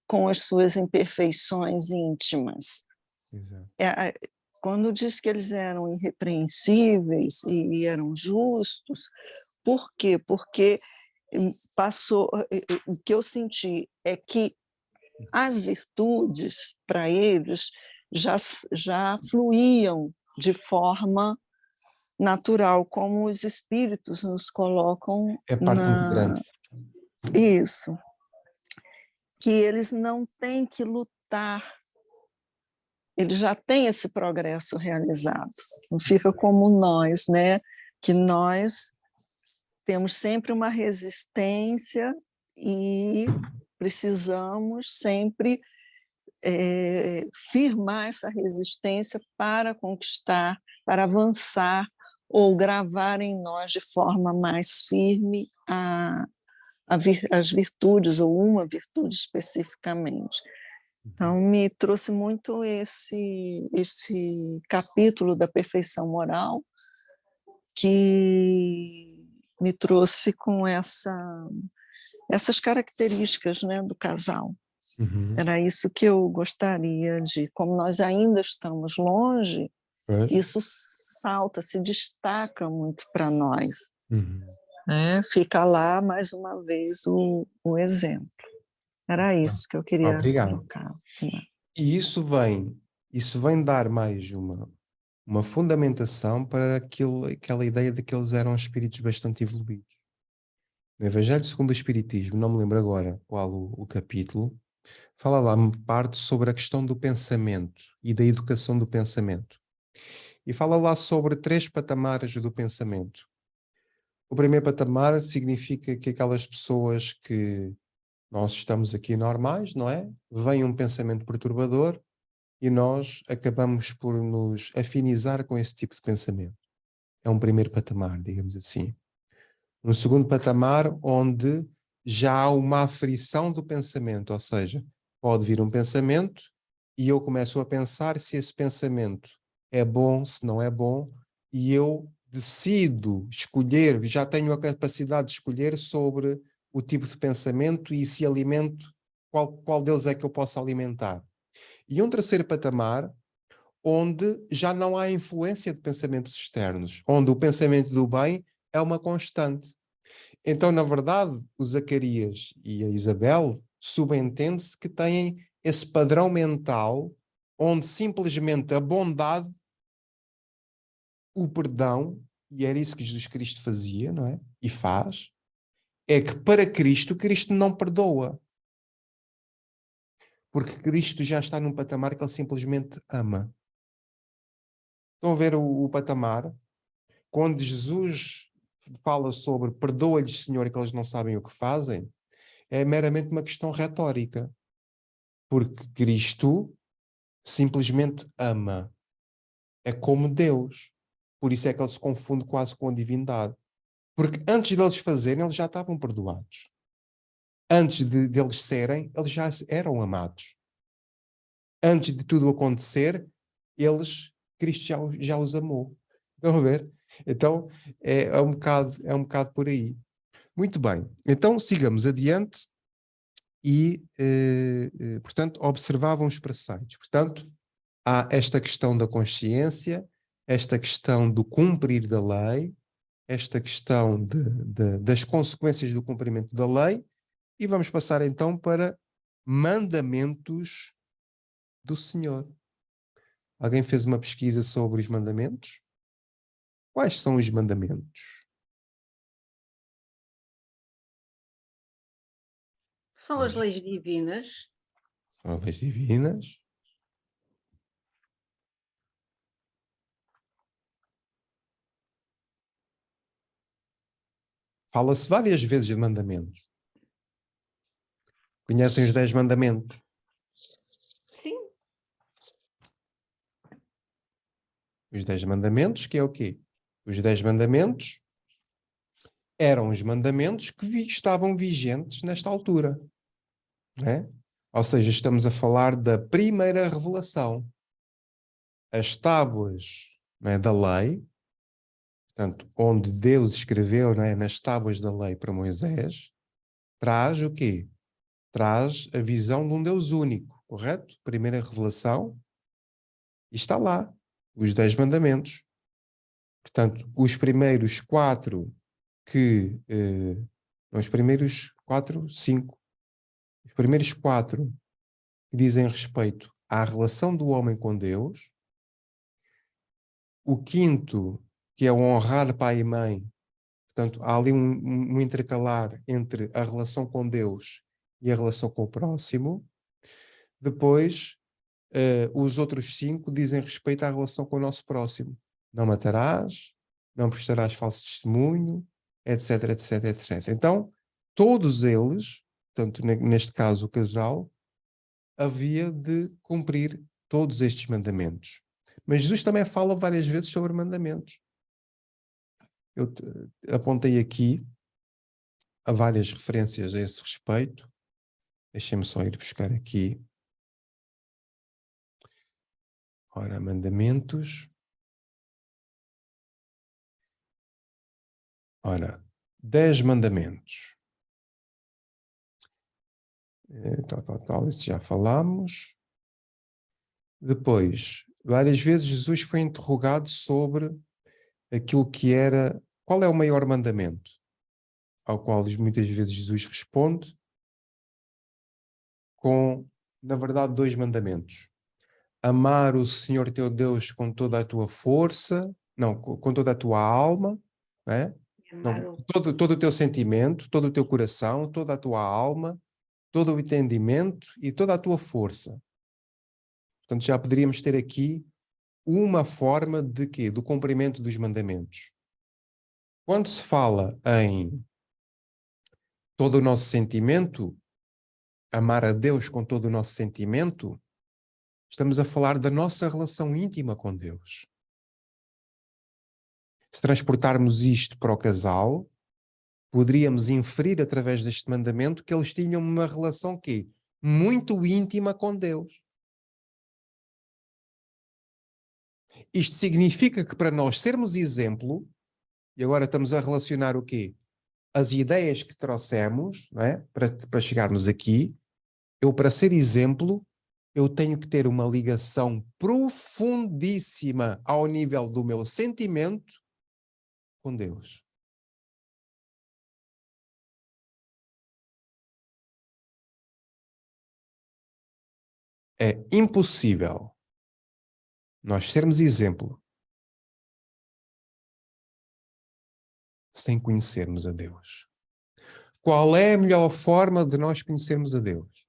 com as suas imperfeições íntimas. Exato. Quando diz que eles eram irrepreensíveis e eram justos, por quê? Porque o que eu senti é que as virtudes para eles já fluíam de forma natural, como os espíritos nos colocam É a parte muito grande. Isso. Que eles não têm que lutar, eles já têm esse progresso realizado. Não fica como nós, né? Que nós temos sempre uma resistência e precisamos sempre firmar essa resistência para conquistar, para avançar ou gravar em nós de forma mais firme as virtudes ou uma virtude especificamente. Então, me trouxe muito esse capítulo da perfeição moral, que me trouxe com essas características, né, do casal. Era isso que eu gostaria de, como nós ainda estamos longe, isso salta, se destaca muito para nós. Fica lá, mais uma vez, o exemplo. Era isso que eu queria colocar. E isso vem dar mais uma fundamentação para aquela ideia de que eles eram espíritos bastante evoluídos. No Evangelho segundo o Espiritismo, não me lembro agora qual o capítulo, fala lá uma parte sobre a questão do pensamento e da educação do pensamento. E fala lá sobre 3 patamares do pensamento. O primeiro patamar significa que aquelas pessoas que nós estamos aqui normais, não é? Vem um pensamento perturbador e nós acabamos por nos afinizar com esse tipo de pensamento. É um primeiro patamar, digamos assim. Um segundo patamar onde já há uma aflição do pensamento, ou seja, pode vir um pensamento e eu começo a pensar se esse pensamento é bom, se não é bom, e eu decido escolher, já tenho a capacidade de escolher sobre o tipo de pensamento e se alimento, qual deles é que eu posso alimentar. E um terceiro patamar, onde já não há influência de pensamentos externos, onde o pensamento do bem é uma constante. Então, na verdade, o Zacarias e a Isabel subentende-se que têm esse padrão mental onde simplesmente a bondade, o perdão, e era isso que Jesus Cristo fazia, não é? E faz, é que para Cristo não perdoa. Porque Cristo já está num patamar que ele simplesmente ama. Estão a ver o patamar? Quando Jesus fala sobre perdoa-lhes, Senhor, que eles não sabem o que fazem, é meramente uma questão retórica. Porque Cristo simplesmente ama. É como Deus. Por isso é que ele se confunde quase com a divindade. Porque antes deles fazerem, eles já estavam perdoados. Antes deles serem, eles já eram amados. Antes de tudo acontecer, Cristo já os amou. Estão a ver? Então, é um bocado por aí. Muito bem. Então, sigamos adiante e, portanto, observavam os preceitos. Portanto, há esta questão da consciência, esta questão do cumprir da lei, esta questão das consequências do cumprimento da lei, e vamos passar então para mandamentos do Senhor. Alguém fez uma pesquisa sobre os mandamentos? Quais são os mandamentos? São as leis divinas. São as leis divinas. Fala-se várias vezes de mandamentos. Conhecem os 10 mandamentos? Sim. Os 10 mandamentos, que é o quê? Os 10 mandamentos eram os mandamentos que estavam vigentes nesta altura. Não é? Ou seja, estamos a falar da primeira revelação. As tábuas, não é, da lei, portanto, onde Deus escreveu, não é, nas tábuas da lei para Moisés, traz o quê? Traz a visão de um Deus único, correto? Primeira revelação, e está lá, os 10 mandamentos. Portanto, os primeiros 4 os primeiros 4, 5, os primeiros 4 que dizem respeito à relação do homem com Deus, o quinto, que é o honrar pai e mãe, portanto, há ali um intercalar entre a relação com Deus e a relação com o próximo. Depois, os outros 5 dizem respeito à relação com o nosso próximo. Não matarás, não prestarás falso testemunho, etc, etc, etc. Então, todos eles, portanto, neste caso o casal, havia de cumprir todos estes mandamentos. Mas Jesus também fala várias vezes sobre mandamentos. Eu apontei aqui a várias referências a esse respeito. Deixem-me só ir buscar aqui. Ora, mandamentos. Ora, 10 mandamentos. Isso já falámos. Depois, várias vezes Jesus foi interrogado sobre aquilo que era, qual é o maior mandamento? Ao qual muitas vezes Jesus responde com, na verdade, 2 mandamentos. Amar o Senhor teu Deus com toda a tua força, não, com toda a tua alma, né? Não, todo o teu sentimento, todo o teu coração, toda a tua alma, todo o entendimento e toda a tua força. Portanto, já poderíamos ter aqui uma forma de quê? Do cumprimento dos mandamentos. Quando se fala em todo o nosso sentimento, amar a Deus com todo o nosso sentimento, estamos a falar da nossa relação íntima com Deus. Se transportarmos isto para o casal, poderíamos inferir através deste mandamento que eles tinham uma relação quê? Muito íntima com Deus. Isto significa que para nós sermos exemplo, e agora estamos a relacionar o quê? As ideias que trouxemos, não é? Para chegarmos aqui, eu para ser exemplo, eu tenho que ter uma ligação profundíssima ao nível do meu sentimento com Deus. É impossível nós sermos exemplo sem conhecermos a Deus. Qual é a melhor forma de nós conhecermos a Deus?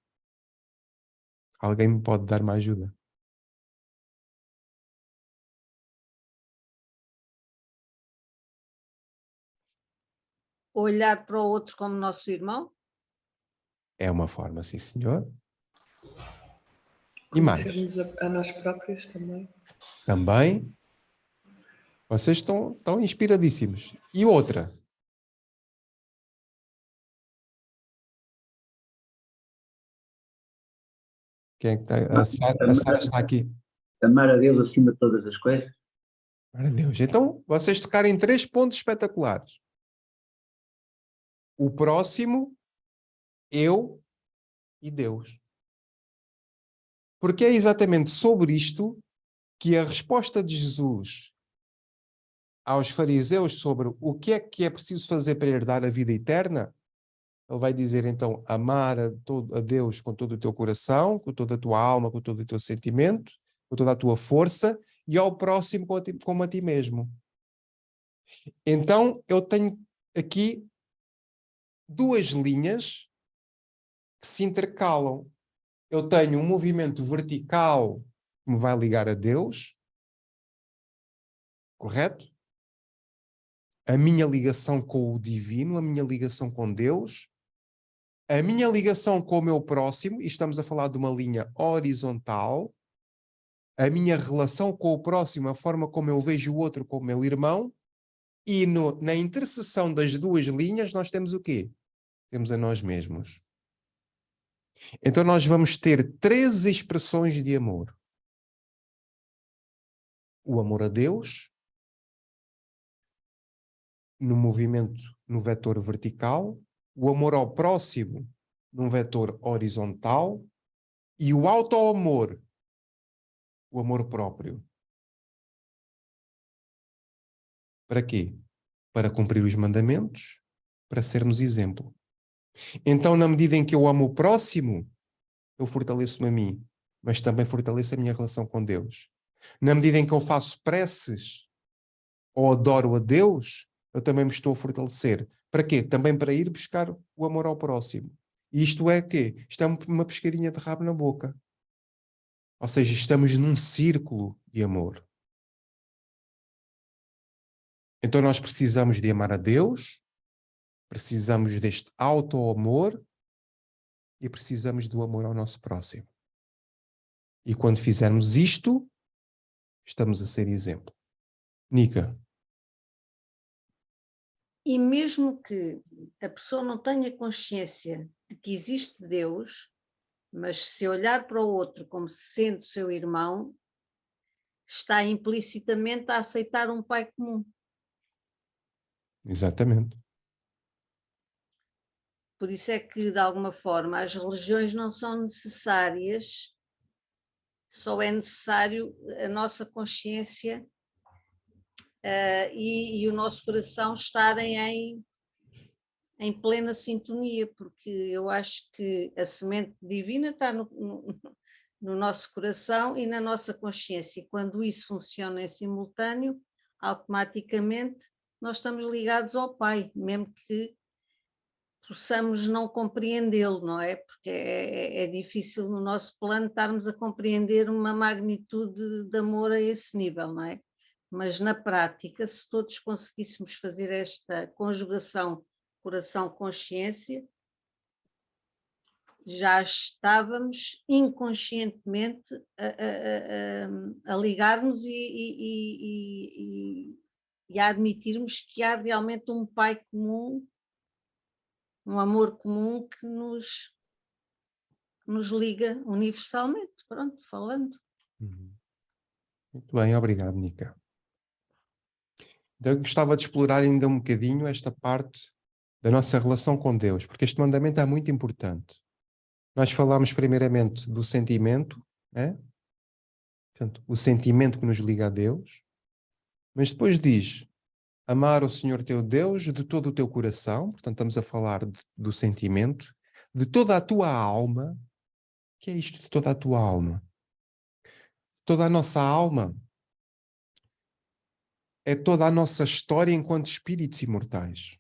Alguém me pode dar uma ajuda? Olhar para o outro como nosso irmão? É uma forma, sim, senhor. E mais? Conhecermos a nós próprios também. Também. Vocês estão inspiradíssimos. E outra? Quem é que está? A Sara está aqui. Amar a Deus acima de todas as coisas. Amar a Deus. Então, vocês tocarem 3 pontos espetaculares. O próximo, eu e Deus. Porque é exatamente sobre isto que a resposta de Jesus aos fariseus sobre o que é preciso fazer para herdar a vida eterna, ele vai dizer então, amar a Deus com todo o teu coração, com toda a tua alma, com todo o teu sentimento, com toda a tua força, e ao próximo como a ti mesmo. Então, eu tenho aqui duas linhas que se intercalam. Eu tenho um movimento vertical que me vai ligar a Deus, correto? A minha ligação com o divino, a minha ligação com Deus, a minha ligação com o meu próximo, e estamos a falar de uma linha horizontal, a minha relação com o próximo, a forma como eu vejo o outro como meu irmão, e na interseção das duas linhas nós temos o quê? Temos a nós mesmos. Então nós vamos ter 3 expressões de amor. O amor a Deus, no movimento, no vetor vertical, o amor ao próximo, num vetor horizontal, e o auto-amor, o amor próprio. Para quê? Para cumprir os mandamentos, para sermos exemplo. Então, na medida em que eu amo o próximo, eu fortaleço-me a mim, mas também fortaleço a minha relação com Deus. Na medida em que eu faço preces ou adoro a Deus, eu também me estou a fortalecer. Para quê? Também para ir buscar o amor ao próximo. E isto é o quê? Isto é uma pescadinha de rabo na boca. Ou seja, estamos num círculo de amor. Então nós precisamos de amar a Deus, precisamos deste auto-amor e precisamos do amor ao nosso próximo. E quando fizermos isto, estamos a ser exemplo. Nica. E mesmo que a pessoa não tenha consciência de que existe Deus, mas se olhar para o outro como sendo seu irmão, está implicitamente a aceitar um pai comum. Exatamente. Por isso é que, de alguma forma, as religiões não são necessárias, só é necessário a nossa consciência e o nosso coração estarem em plena sintonia, porque eu acho que a semente divina está no nosso coração e na nossa consciência. E quando isso funciona em simultâneo, automaticamente nós estamos ligados ao Pai, mesmo que possamos não compreendê-lo, não é? Porque é difícil no nosso plano estarmos a compreender uma magnitude de amor a esse nível, não é? Mas na prática, se todos conseguíssemos fazer esta conjugação coração-consciência, já estávamos inconscientemente a ligar-nos e a admitirmos que há realmente um pai comum, um amor comum que nos liga universalmente, pronto, falando. Muito bem, obrigado, Nica. Então, eu gostava de explorar ainda um bocadinho esta parte da nossa relação com Deus, porque este mandamento é muito importante. Nós falámos primeiramente do sentimento, né? Portanto, o sentimento que nos liga a Deus, mas depois diz amar o Senhor teu Deus de todo o teu coração, portanto estamos a falar do sentimento, de toda a tua alma. O que é isto de toda a tua alma? Toda a nossa alma é toda a nossa história enquanto espíritos imortais.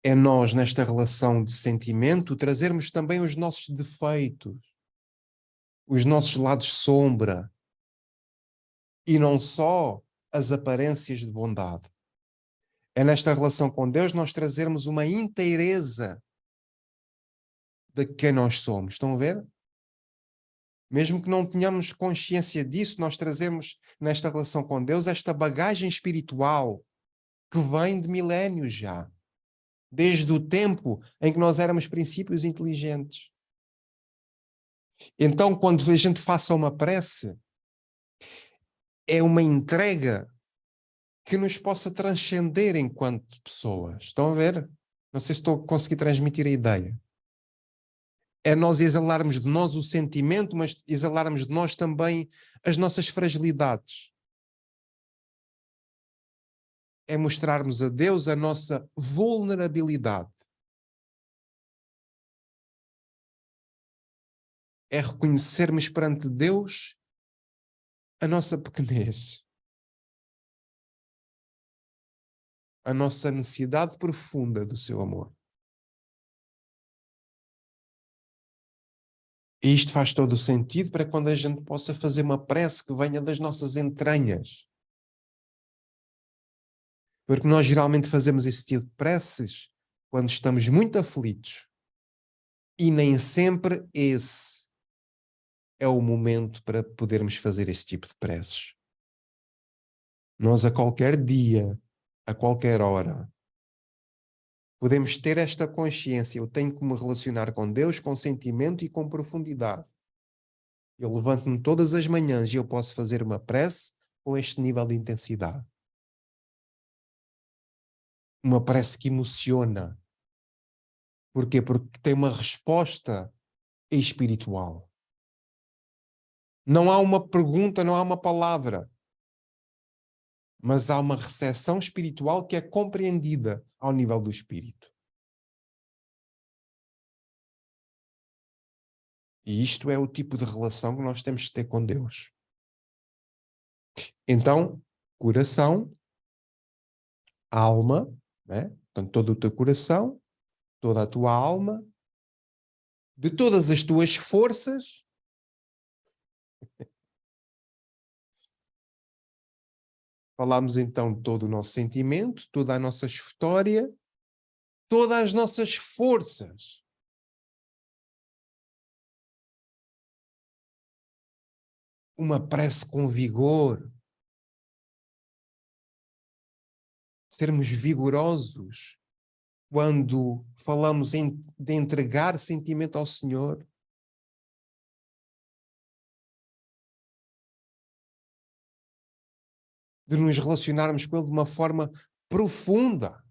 É nós, nesta relação de sentimento, trazermos também os nossos defeitos, os nossos lados sombra, e não só as aparências de bondade. É nesta relação com Deus nós trazermos uma inteireza de quem nós somos. Estão a ver? Mesmo que não tenhamos consciência disso, nós trazemos nesta relação com Deus esta bagagem espiritual que vem de milénios já. Desde o tempo em que nós éramos princípios inteligentes. Então, quando a gente faça uma prece, é uma entrega que nos possa transcender enquanto pessoas. Estão a ver? Não sei se estou a conseguir transmitir a ideia. É nós exalarmos de nós o sentimento, mas exalarmos de nós também as nossas fragilidades. É mostrarmos a Deus a nossa vulnerabilidade. É reconhecermos perante Deus a nossa pequenez. A nossa necessidade profunda do seu amor. E isto faz todo o sentido para quando a gente possa fazer uma prece que venha das nossas entranhas. Porque nós geralmente fazemos esse tipo de preces quando estamos muito aflitos. E nem sempre esse é o momento para podermos fazer esse tipo de preces. Nós a qualquer dia, a qualquer hora, podemos ter esta consciência. Eu tenho que me relacionar com Deus com sentimento e com profundidade. Eu levanto-me todas as manhãs e eu posso fazer uma prece com este nível de intensidade. Uma prece que emociona. Porquê? Porque tem uma resposta espiritual. Não há uma pergunta, não há uma palavra. Mas há uma recepção espiritual que é compreendida ao nível do espírito. E isto é o tipo de relação que nós temos que ter com Deus. Então, coração, alma, né? Portanto, todo o teu coração, toda a tua alma, de todas as tuas forças, falámos então de todo o nosso sentimento, toda a nossa história, todas as nossas forças. Uma prece com vigor. Sermos vigorosos quando falamos de entregar sentimento ao Senhor. De nos relacionarmos com Ele de uma forma profunda.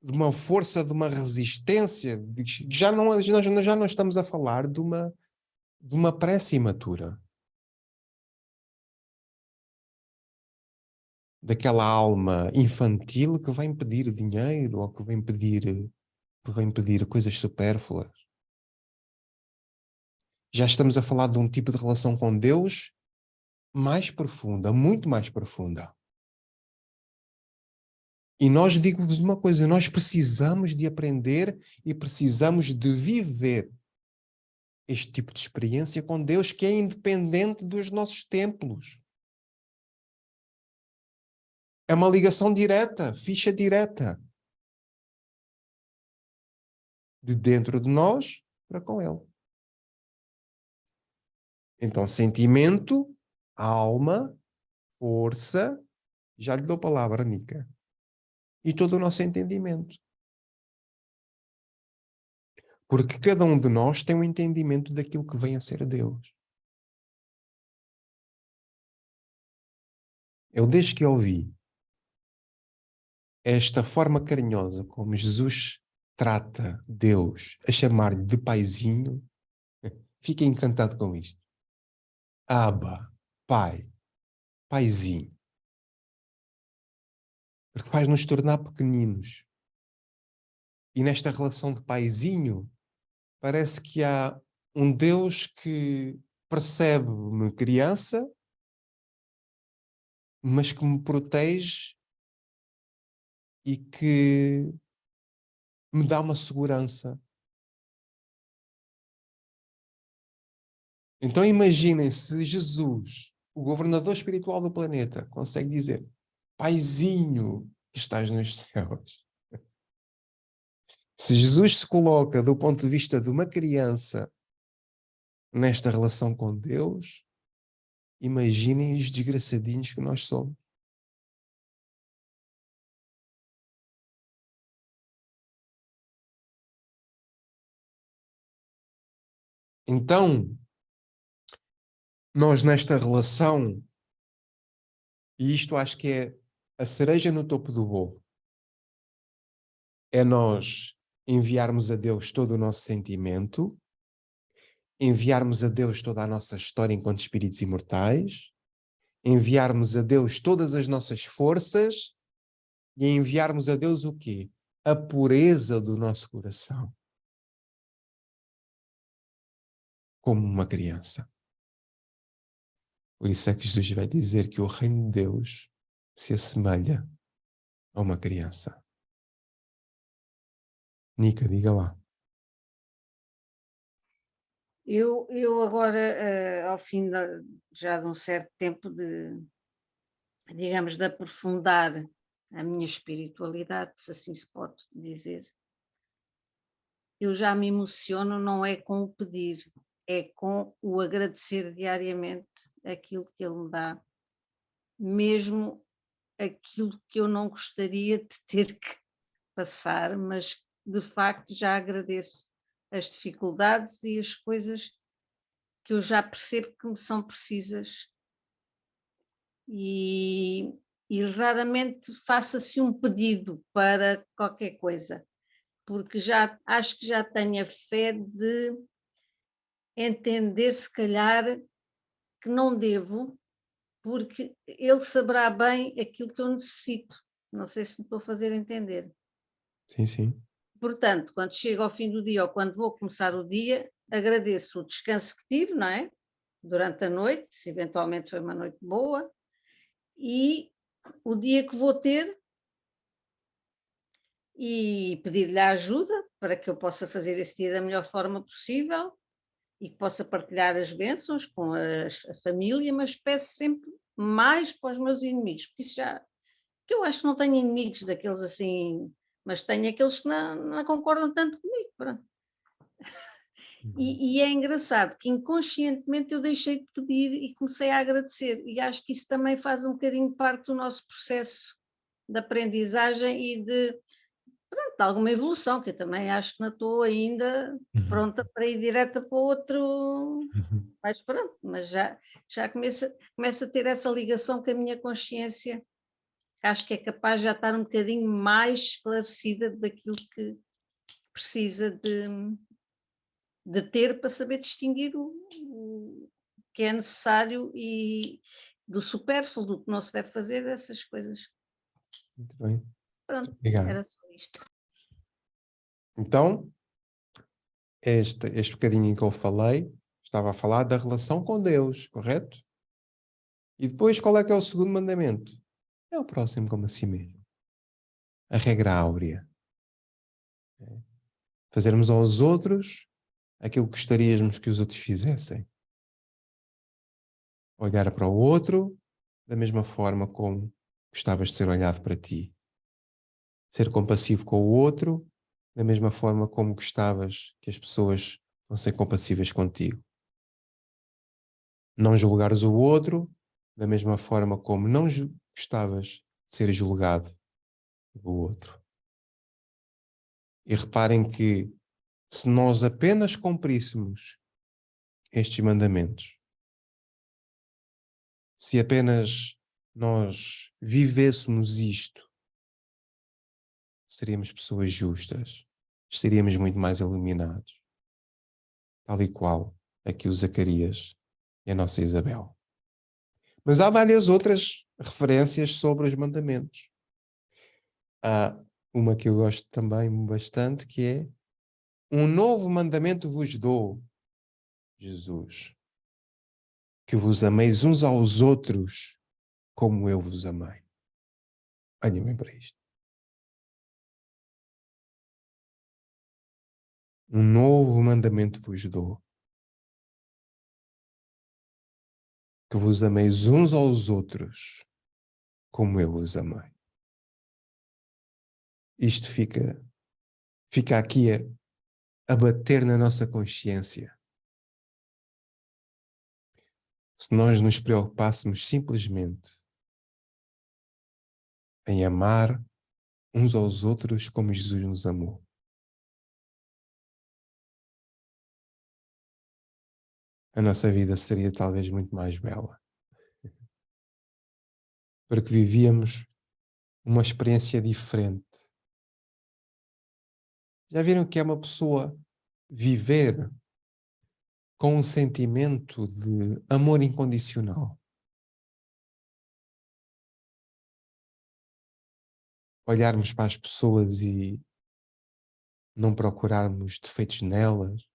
De uma força, de uma resistência. Já não estamos a falar de uma prece imatura. Daquela alma infantil que vem pedir dinheiro ou que vem pedir coisas supérfluas. Já estamos a falar de um tipo de relação com Deus mais profunda, muito mais profunda. E nós digo-vos uma coisa, nós precisamos de aprender e precisamos de viver este tipo de experiência com Deus que é independente dos nossos templos. É uma ligação direta, ficha direta. De dentro de nós para com Ele. Então, sentimento, alma, força, já lhe dou a palavra, Nica. E todo o nosso entendimento. Porque cada um de nós tem um entendimento daquilo que vem a ser Deus. Eu, desde que ouvi esta forma carinhosa como Jesus trata Deus a chamar-lhe de paizinho, fiquei encantado com isto. Abba, pai, paizinho. Porque faz-nos tornar pequeninos. E nesta relação de paizinho, parece que há um Deus que percebe-me criança, mas que me protege e que me dá uma segurança. Então imaginem se Jesus, o governador espiritual do planeta, consegue dizer: paizinho que estás nos céus. Se Jesus se coloca do ponto de vista de uma criança nesta relação com Deus, imaginem os desgraçadinhos que nós somos. Então, nós nesta relação, e isto acho que é a cereja no topo do bolo, é nós enviarmos a Deus todo o nosso sentimento, enviarmos a Deus toda a nossa história enquanto espíritos imortais, enviarmos a Deus todas as nossas forças e enviarmos a Deus o quê? A pureza do nosso coração. Como uma criança. Por isso é que Jesus vai dizer que o reino de Deus se assemelha a uma criança. Nica, diga lá. Eu agora, ao fim já de um certo tempo digamos, de aprofundar a minha espiritualidade, se assim se pode dizer, eu já me emociono, não é com o pedir, é com o agradecer diariamente aquilo que ele me dá, mesmo aquilo que eu não gostaria de ter que passar, mas de facto já agradeço as dificuldades e as coisas que eu já percebo que me são precisas. E, e raramente faço assim um pedido para qualquer coisa, porque já acho que já tenho a fé de entender, se calhar, que não devo, porque ele saberá bem aquilo que eu necessito. Não sei se me estou a fazer entender. Sim, sim. Portanto, quando chego ao fim do dia ou quando vou começar o dia, agradeço o descanso que tive, não é? Durante a noite, se eventualmente foi uma noite boa, e o dia que vou ter e pedir-lhe a ajuda para que eu possa fazer esse dia da melhor forma possível e que possa partilhar as bênçãos com a família, mas peço sempre mais para os meus inimigos, porque isso já, que eu acho que não tenho inimigos daqueles assim, mas tenho aqueles que não concordam tanto comigo, pronto. E é engraçado que inconscientemente eu deixei de pedir e comecei a agradecer, e acho que isso também faz um bocadinho parte do nosso processo de aprendizagem e pronto, de alguma evolução, que eu também acho que não estou ainda pronta para ir direta para outro, mas pronto, mas já começo a ter essa ligação com a minha consciência, que acho que é capaz de já estar um bocadinho mais esclarecida daquilo que precisa de ter para saber distinguir o que é necessário e do supérfluo, do que não se deve fazer, dessas coisas. Muito bem. Pronto, Obrigado. era só isto. Então, este bocadinho em que eu falei, estava a falar da relação com Deus, correto? E depois, qual é que é o segundo mandamento? É o próximo como a si mesmo. A regra áurea. Fazermos aos outros aquilo que gostaríamos que os outros fizessem. Olhar para o outro da mesma forma como gostavas de ser olhado para ti. Ser compassivo com o outro da mesma forma como gostavas que as pessoas fossem compassivas contigo. Não julgares o outro da mesma forma como não gostavas de ser julgado do outro. E reparem que se nós apenas cumpríssemos estes mandamentos, se apenas nós vivêssemos isto, seríamos pessoas justas, estaríamos muito mais iluminados, tal e qual aqui o Zacarias e a nossa Isabel. Mas há várias outras referências sobre os mandamentos. Há uma que eu gosto também bastante, que é: um novo mandamento vos dou, Jesus, que vos ameis uns aos outros como eu vos amei. Olhem bem para isto. Um novo mandamento vos dou, que vos ameis uns aos outros como eu vos amei. Isto fica aqui a bater na nossa consciência. Se nós nos preocupássemos simplesmente em amar uns aos outros como Jesus nos amou, a nossa vida seria talvez muito mais bela. Porque vivíamos uma experiência diferente Já viram que é uma pessoa viver com um sentimento de amor incondicional? Olharmos para as pessoas e não procurarmos defeitos nelas,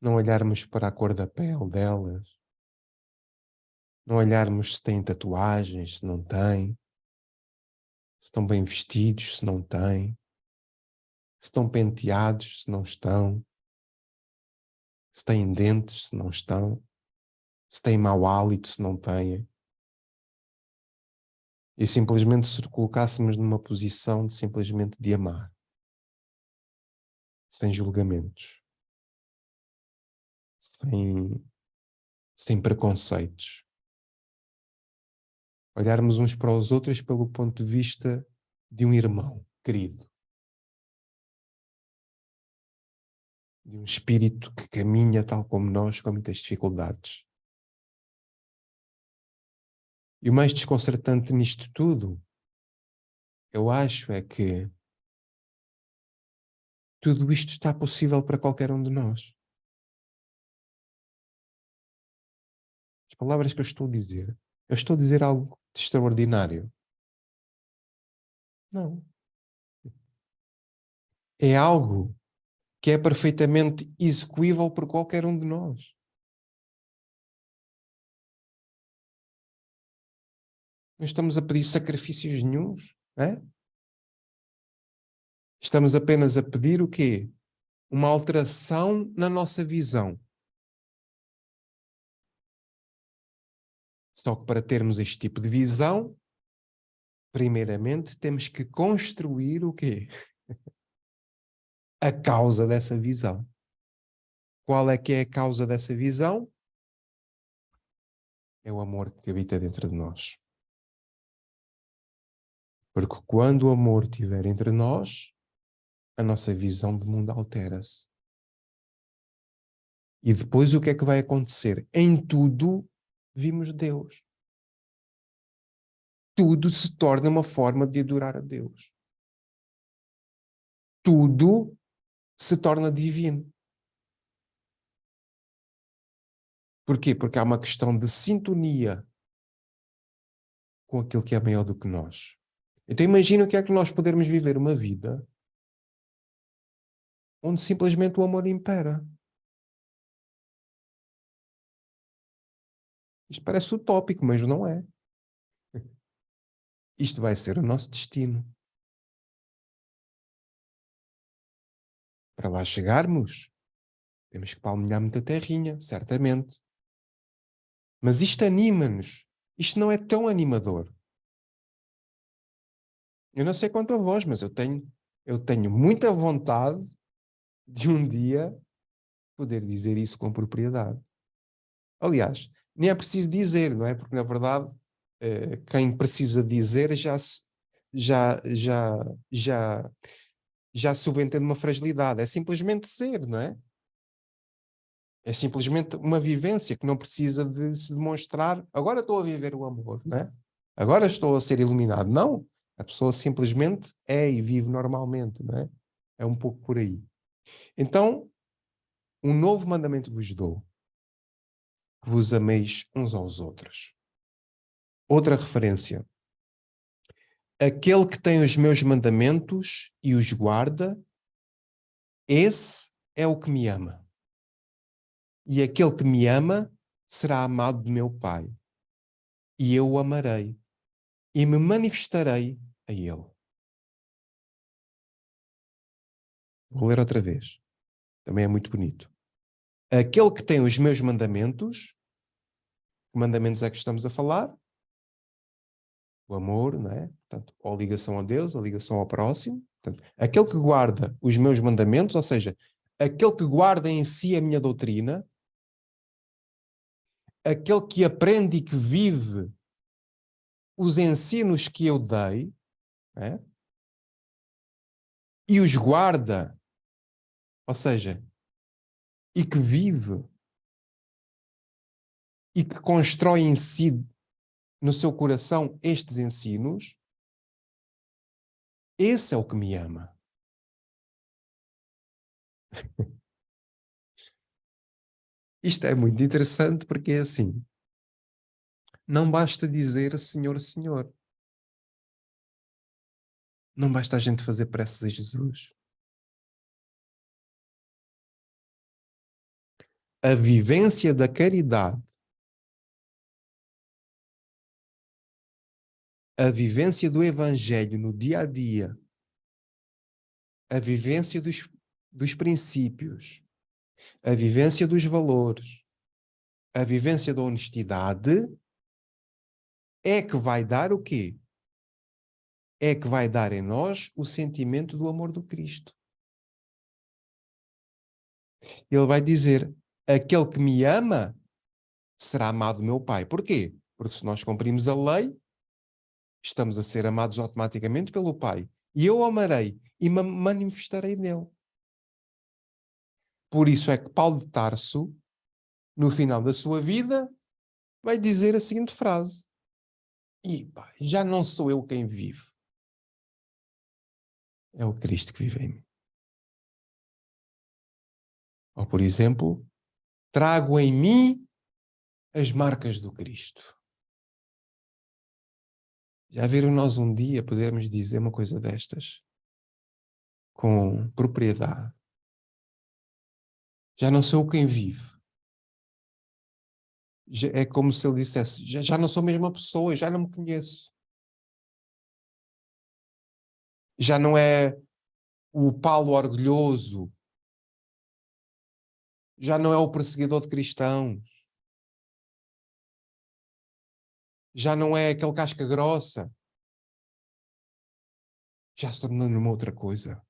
não olharmos para a cor da pele delas, não olharmos se têm tatuagens, se não têm, se estão bem vestidos, se não têm, se estão penteados, se não estão, se têm dentes, se não estão, se têm mau hálito, se não têm. E simplesmente se colocássemos numa posição de simplesmente de amar, sem julgamentos, sem preconceitos. Olharmos uns para os outros pelo ponto de vista de um irmão querido, de um espírito que caminha tal como nós, com muitas dificuldades. E o mais desconcertante nisto tudo, eu acho, é que tudo isto está possível para qualquer um de nós. As palavras que eu estou a dizer algo de extraordinário? Não. É algo que é perfeitamente execuível por qualquer um de nós. Não estamos a pedir sacrifícios nenhuns, é? Estamos apenas a pedir o quê? Uma alteração na nossa visão. Só que para termos este tipo de visão, primeiramente temos que construir o quê? A causa dessa visão. Qual é que é a causa dessa visão? É o amor que habita dentro de nós. Porque quando o amor estiver entre nós, a nossa visão de mundo altera-se. E depois o que é que vai acontecer? Em tudo vimos Deus. Tudo se torna uma forma de adorar a Deus. Tudo se torna divino. Porquê? Porque há uma questão de sintonia com aquilo que é maior do que nós. Então imagina o que é que nós podermos viver uma vida onde simplesmente o amor impera. Isto parece utópico, mas não é. Isto vai ser o nosso destino. Para lá chegarmos, temos que palmilhar muita terrinha, certamente. Mas isto anima-nos. Isto não é tão animador. Eu não sei quanto a vós, mas eu tenho muita vontade de um dia poder dizer isso com propriedade. Aliás, nem é preciso dizer, não é? Porque, na verdade, quem precisa dizer já subentende uma fragilidade. É simplesmente ser, não é? É simplesmente uma vivência que não precisa de se demonstrar. Agora estou a viver o amor, não é? Agora estou a ser iluminado. Não. A pessoa simplesmente é e vive normalmente, não é? É um pouco por aí. Então, um novo mandamento vos dou. Que vos ameis uns aos outros. Outra referência. Aquele que tem os meus mandamentos e os guarda, esse é o que me ama. E aquele que me ama será amado de meu Pai. E eu o amarei. E me manifestarei a ele. Vou ler outra vez. Também é muito bonito. Aquele que tem os meus mandamentos, que mandamentos é que estamos a falar? O amor, não é? Portanto, a ligação a Deus, a ligação ao próximo. Portanto, aquele que guarda os meus mandamentos, ou seja, aquele que guarda em si a minha doutrina, aquele que aprende e que vive os ensinos que eu dei, é? E os guarda, ou seja, e que vive e que constrói em si, no seu coração, estes ensinos, esse é o que me ama. Isto é muito interessante porque é assim, não basta dizer Senhor, Senhor. Não basta a gente fazer preces a Jesus. A vivência da caridade, a vivência do Evangelho no dia a dia, a vivência dos princípios, a vivência dos valores, a vivência da honestidade, é que vai dar o quê? É que vai dar em nós o sentimento do amor do Cristo. Ele vai dizer, aquele que me ama será amado do meu Pai. Porquê? Porque se nós cumprimos a lei, estamos a ser amados automaticamente pelo Pai. E eu o amarei e me manifestarei nele. Por isso é que Paulo de Tarso, no final da sua vida, vai dizer a seguinte frase. E pá, já não sou eu quem vive. É o Cristo que vive em mim. Ou, por exemplo, trago em mim as marcas do Cristo. Já viram nós um dia podermos dizer uma coisa destas? Com propriedade. Já não sou eu quem vive. É como se ele dissesse, já não sou a mesma pessoa, já não me conheço. Já não é o Paulo orgulhoso. Já não é o perseguidor de cristãos. Já não é aquele casca grossa. Já se tornou numa outra coisa.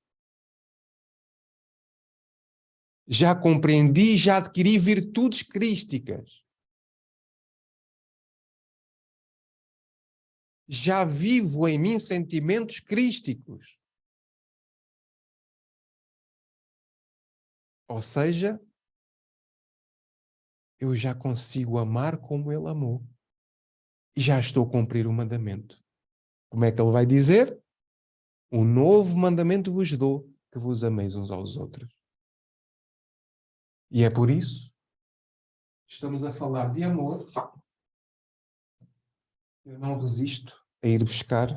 Já compreendi, já adquiri virtudes crísticas. Já vivo em mim sentimentos crísticos. Ou seja, eu já consigo amar como ele amou. E já estou a cumprir o mandamento. Como é que ele vai dizer? Um novo mandamento vos dou, que vos ameis uns aos outros. E é por isso que estamos a falar de amor. Eu não resisto a ir buscar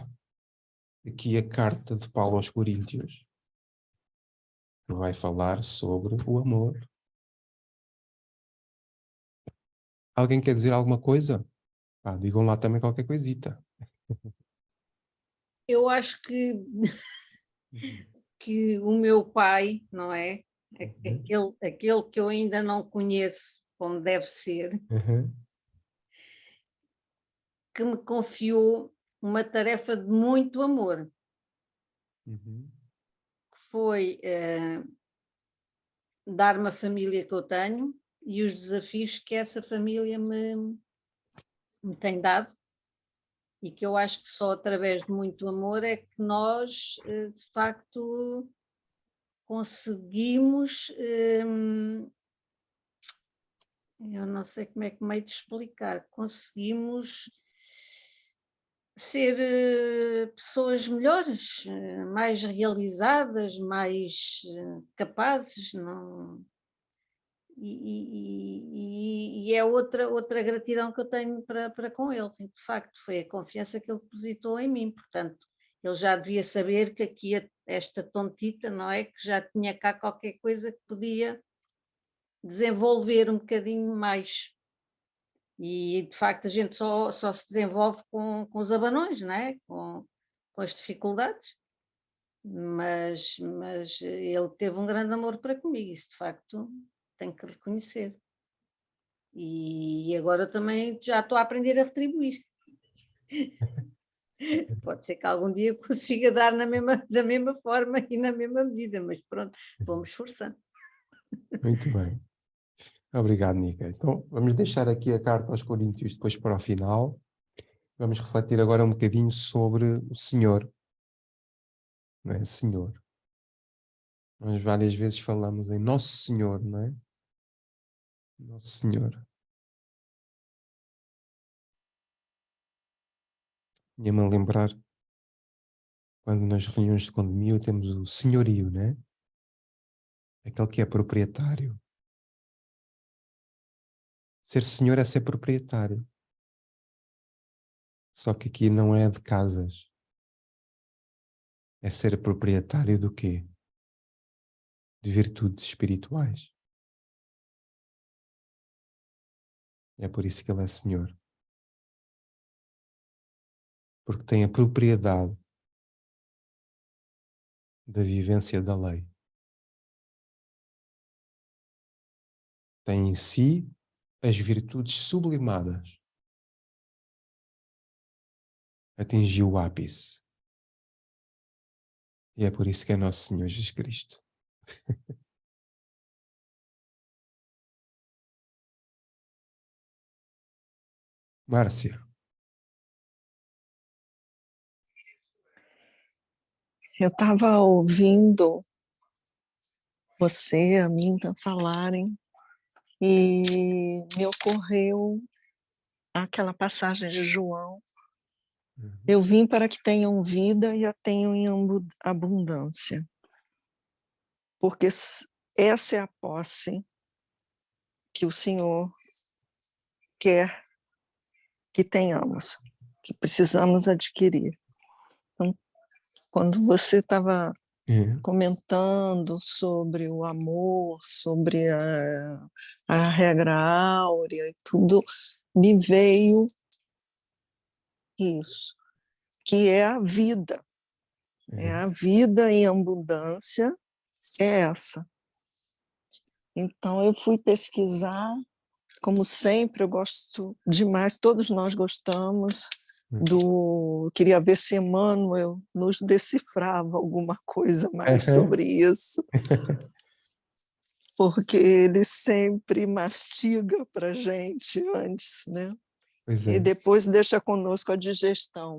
aqui a carta de Paulo aos Coríntios, que vai falar sobre o amor. Alguém quer dizer alguma coisa? Digam lá também qualquer coisita. Eu acho que o meu pai, não é? Aquele que eu ainda não conheço como deve ser, Uhum. que me confiou uma tarefa de muito amor, Uhum. que foi dar-me a família que eu tenho e os desafios que essa família me tem dado, e que eu acho que só através de muito amor é que nós, de facto, conseguimos, eu não sei como é que meio de explicar, conseguimos ser pessoas melhores, mais realizadas, mais capazes, não? E é outra gratidão que eu tenho para com ele. E, de facto, foi a confiança que ele depositou em mim. Portanto, ele já devia saber que aqui esta tontita, não é? Que já tinha cá qualquer coisa que podia desenvolver um bocadinho mais. E, de facto, a gente só se desenvolve com os abanões, não é? Com as dificuldades. Mas ele teve um grande amor para comigo, isso de facto tenho que reconhecer. E agora eu também já estou a aprender a retribuir. Pode ser que algum dia consiga dar da mesma forma e na mesma medida, mas pronto, vou-me esforçando. Muito bem. Obrigado, Nica. Então, vamos deixar aqui a carta aos Coríntios depois para o final. Vamos refletir agora um bocadinho sobre o Senhor. Não é? Senhor. Nós várias vezes falamos em Nosso Senhor, não é? Nosso Senhor. Vinha-me a lembrar, quando nas reuniões de condomínio temos o senhorio, né? aquele que é proprietário. Ser senhor é ser proprietário. Só que aqui não é de casas. É ser proprietário do quê? De virtudes espirituais. É por isso que ele é senhor. Porque tem a propriedade da vivência da lei. Tem em si as virtudes sublimadas. Atingiu o ápice. E é por isso que é nosso Senhor Jesus Cristo. Márcia. Eu estava ouvindo você, a mim, falarem, e me ocorreu aquela passagem de João. Eu vim para que tenham vida e a tenham em abundância. Porque essa é a posse que o Senhor quer que tenhamos, que precisamos adquirir. Então, quando você estava comentando sobre o amor, sobre a regra áurea e tudo, me veio isso, que é a vida. É a vida em abundância, é essa. Então, eu fui pesquisar, como sempre, eu gosto demais, todos nós gostamos, queria ver se Emmanuel nos decifrava alguma coisa mais sobre isso, porque ele sempre mastiga para a gente antes, né? E depois deixa conosco a digestão.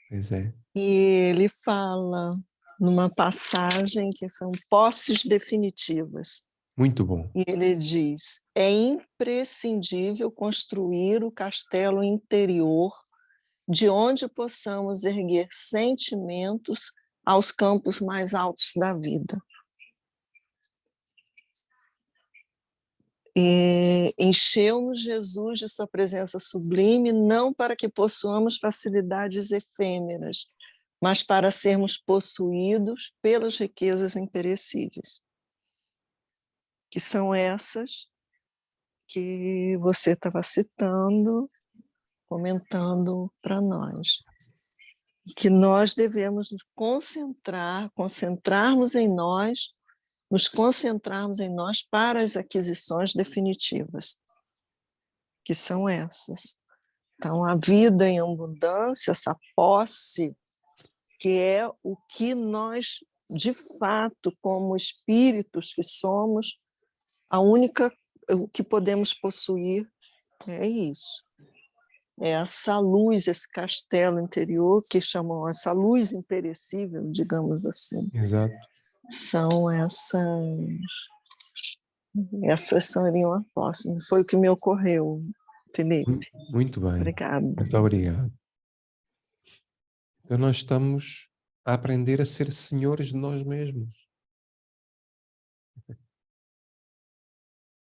Pois é. E ele fala numa passagem que são posses definitivas. Muito bom. E ele diz: é imprescindível construir o castelo interior de onde possamos erguer sentimentos aos campos mais altos da vida. E encheu-nos Jesus de sua presença sublime, não para que possuamos facilidades efêmeras, mas para sermos possuídos pelas riquezas imperecíveis, que são essas que você estava citando, comentando para nós. Que nós devemos nos concentrarmos em nós, nos concentrarmos em nós para as aquisições definitivas, que são essas. Então, a vida em abundância, essa posse, que é o que nós, de fato, como espíritos que somos, o que podemos possuir é isso. É essa luz, esse castelo interior, que chamam essa luz imperecível, digamos assim. Exato. São essas seriam a posse. Foi o que me ocorreu, Felipe. Muito bem. Obrigada. Muito obrigado. Então nós estamos a aprender a ser senhores de nós mesmos.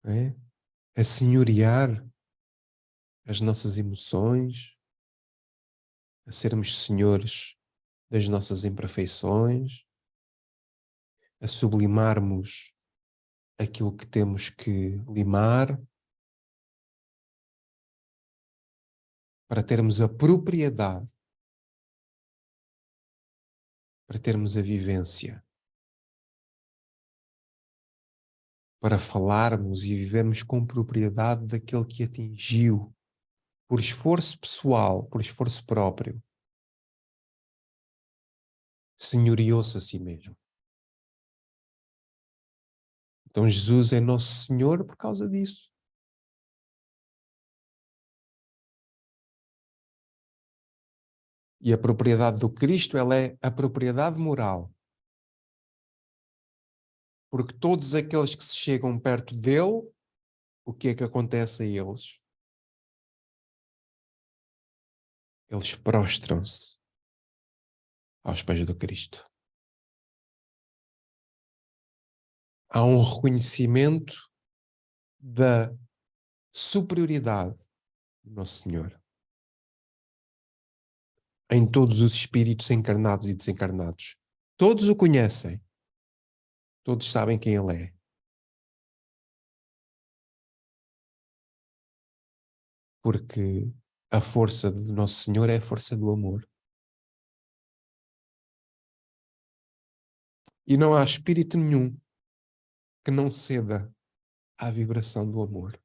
É? A senhorear as nossas emoções, a sermos senhores das nossas imperfeições, a sublimarmos aquilo que temos que limar, para termos a propriedade, para termos a vivência, para falarmos e vivermos com propriedade daquele que atingiu, por esforço pessoal, por esforço próprio, senhoreou-se a si mesmo. Então Jesus é nosso Senhor por causa disso. E a propriedade do Cristo, ela é a propriedade moral. Porque todos aqueles que se chegam perto dele, o que é que acontece a eles? Eles prostram-se aos pés do Cristo. há um reconhecimento da superioridade do Nosso Senhor em todos os espíritos encarnados e desencarnados. Todos o conhecem. Todos sabem quem Ele é. Porque a força do Nosso Senhor é a força do amor. E não há espírito nenhum que não ceda à vibração do amor.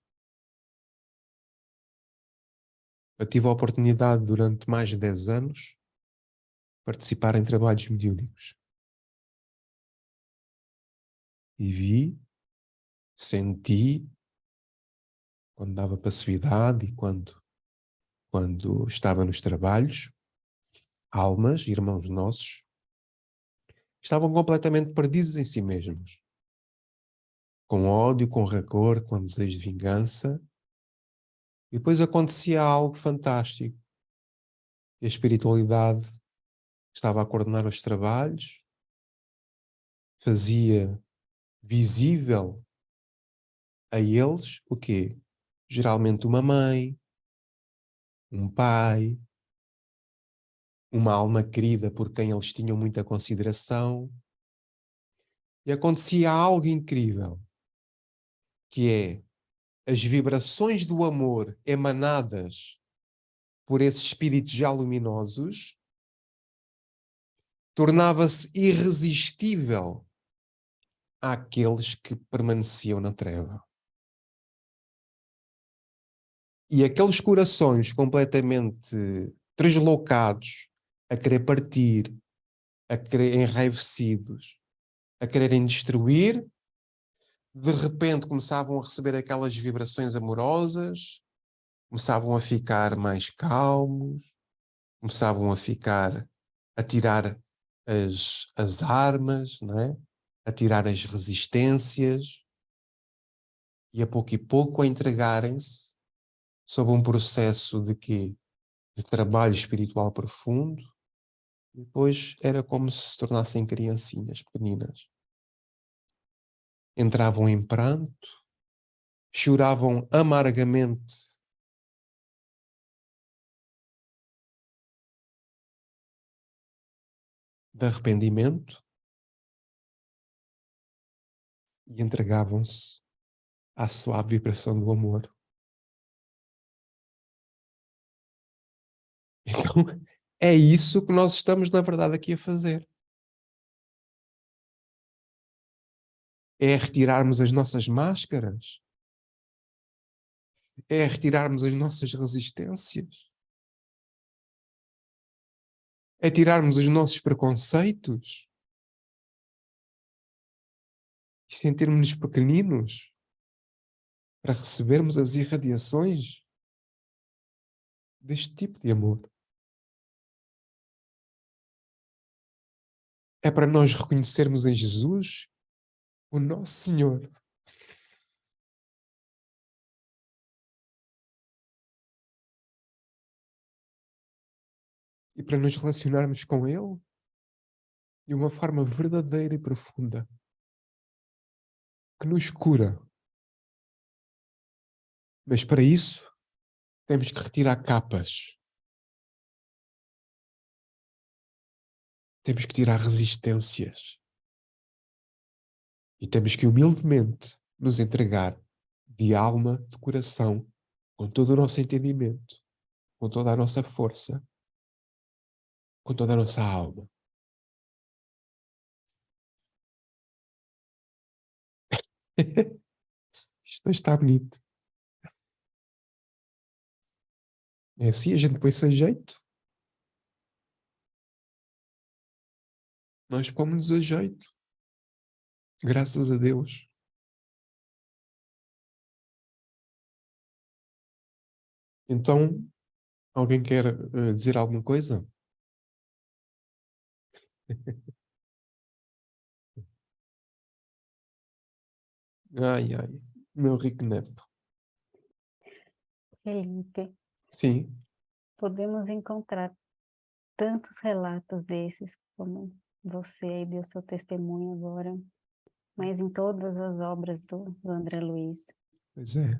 Eu tive a oportunidade durante mais de 10 anos de participar em trabalhos mediúnicos. E vi, senti, quando dava passividade e quando estava nos trabalhos, almas, irmãos nossos, estavam completamente perdidos em si mesmos. Com ódio, com rancor, com desejo de vingança. E depois acontecia algo fantástico. E a espiritualidade estava a coordenar os trabalhos, fazia visível a eles o quê? Geralmente uma mãe, um pai, uma alma querida por quem eles tinham muita consideração. E acontecia algo incrível, que é as vibrações do amor emanadas por esses espíritos já luminosos tornava-se irresistível àqueles que permaneciam na treva. E aqueles corações completamente deslocados, a querer partir, a querer enraivecidos, a quererem destruir, de repente começavam a receber aquelas vibrações amorosas, começavam a ficar mais calmos, começavam a tirar as armas, não é? A tirar as resistências e a pouco a entregarem-se sob um processo de quê? De trabalho espiritual profundo. Depois era como se tornassem criancinhas pequeninas. Entravam em pranto, choravam amargamente de arrependimento e entregavam-se à suave vibração do amor. Então, é isso que nós estamos, na verdade, aqui a fazer. É retirarmos as nossas máscaras. É retirarmos as nossas resistências. É tirarmos os nossos preconceitos. E sentirmos-nos pequeninos para recebermos as irradiações deste tipo de amor. É para nós reconhecermos em Jesus o nosso Senhor. E para nos relacionarmos com Ele de uma forma verdadeira e profunda, que nos cura. Mas para isso, temos que retirar capas. Temos que tirar resistências. E temos que humildemente nos entregar de alma, de coração, com todo o nosso entendimento, com toda a nossa força, com toda a nossa alma. Isto está bonito. É assim, a gente põe-se a jeito. Nós pomos-nos a jeito. Graças a Deus. Então, alguém quer dizer alguma coisa? Ai, ai, meu rico neto. Felipe, Sim, podemos encontrar tantos relatos desses como você aí deu seu testemunho agora, mas em todas as obras do André Luiz, Pois é.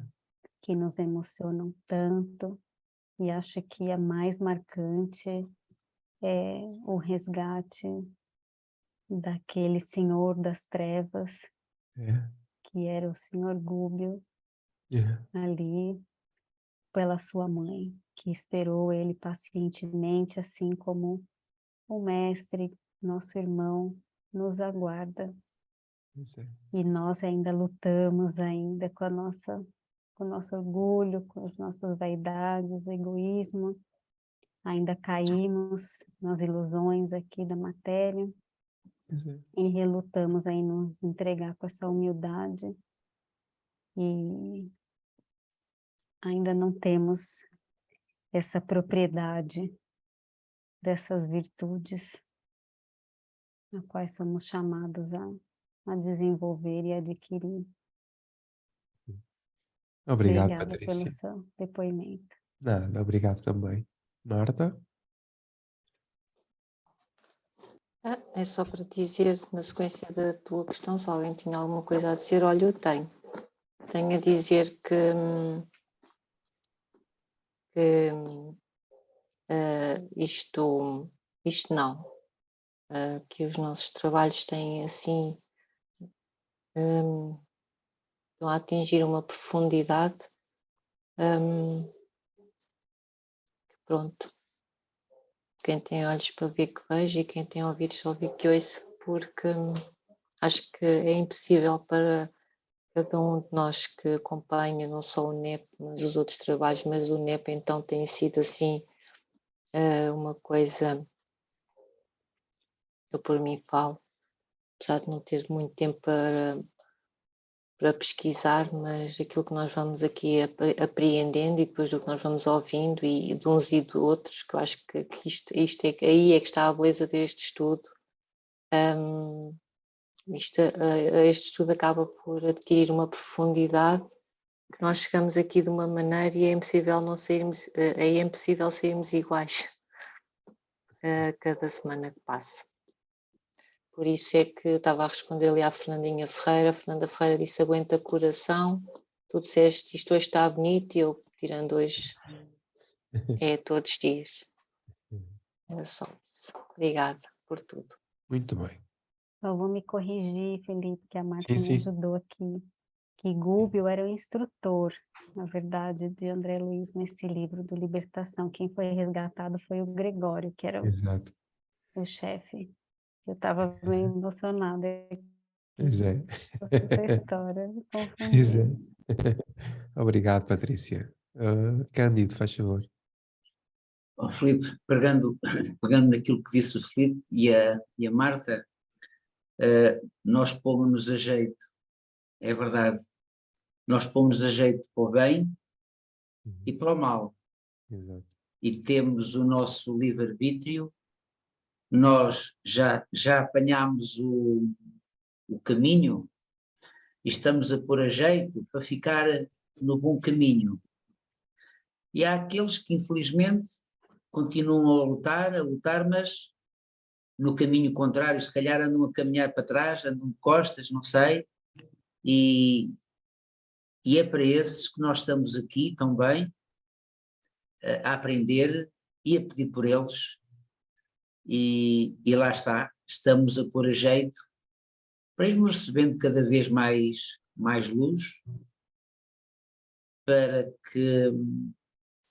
que nos emocionam tanto, e acho que a mais marcante é o resgate daquele senhor das trevas, É. que era o senhor Gúbio, É. ali pela sua mãe, que esperou ele pacientemente, assim como o mestre, nosso irmão, nos aguarda. Pois é. E nós ainda lutamos ainda com o nosso orgulho, com as nossas vaidades, egoísmo, ainda caímos nas ilusões aqui da matéria Pois é. e relutamos em nos entregar com essa humildade e ainda não temos essa propriedade dessas virtudes a quais somos chamados a desenvolver e adquirir. Obrigado, Obrigada pelo Patrícia. seu depoimento. Nada, obrigado também. Marta? É só para dizer, na sequência da tua questão, se alguém tinha alguma coisa a dizer, olha, eu tenho. Tenho a dizer que isto não, que os nossos trabalhos têm assim, estão a atingir uma profundidade, pronto, quem tem olhos para ver que veja e quem tem ouvidos para ouvir que ouça, porque acho que é impossível para cada um de nós que acompanha não só o NEP, mas os outros trabalhos, mas o NEP então tem sido assim uma coisa, eu por mim falo, apesar de não ter muito tempo para pesquisar, mas aquilo que nós vamos aqui apreendendo e depois do que nós vamos ouvindo e de uns e de outros, que eu acho que isto é, aí é que está a beleza deste estudo. Este estudo acaba por adquirir uma profundidade que nós chegamos aqui de uma maneira e é impossível não sairmos, é impossível sairmos iguais cada semana que passa. Por isso é que eu estava a responder ali à Fernandinha Ferreira. A Fernanda Ferreira disse: aguenta coração. Tu disseste isto hoje está bonito e eu, tirando hoje, é todos os dias. Era só isso. Obrigada por tudo. Muito bem. Eu vou me corrigir, Felipe, que a Sim, Márcia me sim. ajudou aqui. Que Gúbio era o instrutor, na verdade, de André Luiz nesse livro do Libertação. Quem foi resgatado foi o Gregório, que era Exato. o chefe. Eu estava meio emocionada Pois é. com essa história, me Pois é. confundi. Obrigado, Patrícia. Cândido, faz favor. Bom, Filipe, pegando naquilo que disse o Filipe e a Marta, nós pomos-nos a jeito, é verdade, nós pomos a jeito para o bem e para o mal. Exato. E temos o nosso livre-arbítrio, nós já apanhámos o caminho e estamos a pôr a jeito para ficar no bom caminho. E há aqueles que infelizmente continuam a lutar, mas no caminho contrário, se calhar andam a caminhar para trás, andam de costas, não sei, e é para esses que nós estamos aqui também, a aprender e a pedir por eles, e lá está, estamos a pôr a jeito para irmos recebendo cada vez mais luz, para que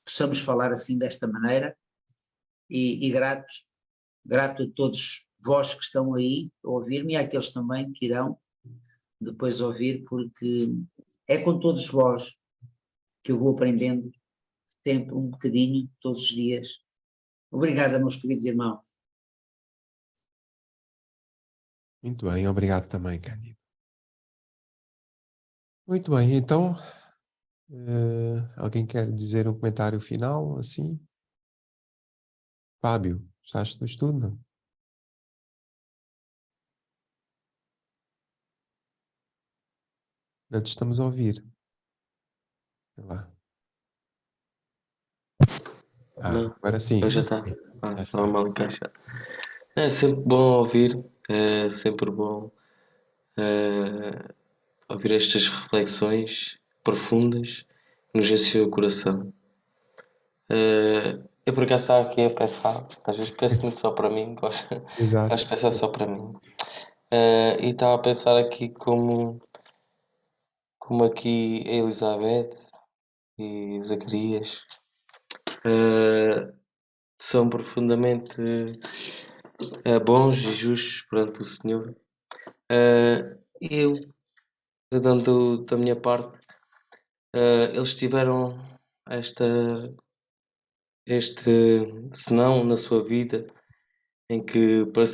possamos falar assim desta maneira, e grato a todos vós que estão aí a ouvir-me e àqueles também que irão depois ouvir, porque é com todos vós que eu vou aprendendo sempre um bocadinho, todos os dias. Obrigado, meus queridos irmãos. Muito bem, obrigado também, Cândido. Muito bem, então, alguém quer dizer um comentário final, assim? Fábio, estás no estudo, não? Não te estamos a ouvir. Sei lá. Não, Agora sim. já está. Sim, já Estava está. mal encaixado. É sempre bom ouvir, é sempre bom ouvir estas reflexões profundas que nos encheu o coração. Eu por acaso estava aqui a pensar, às vezes penso muito só para mim, gosto Exato. de pensar só para mim. E estava a pensar aqui como aqui a Elizabeth e o Zacarias são profundamente bons e justos perante o Senhor. Eu, dando da minha parte, eles tiveram este senão na sua vida, em que para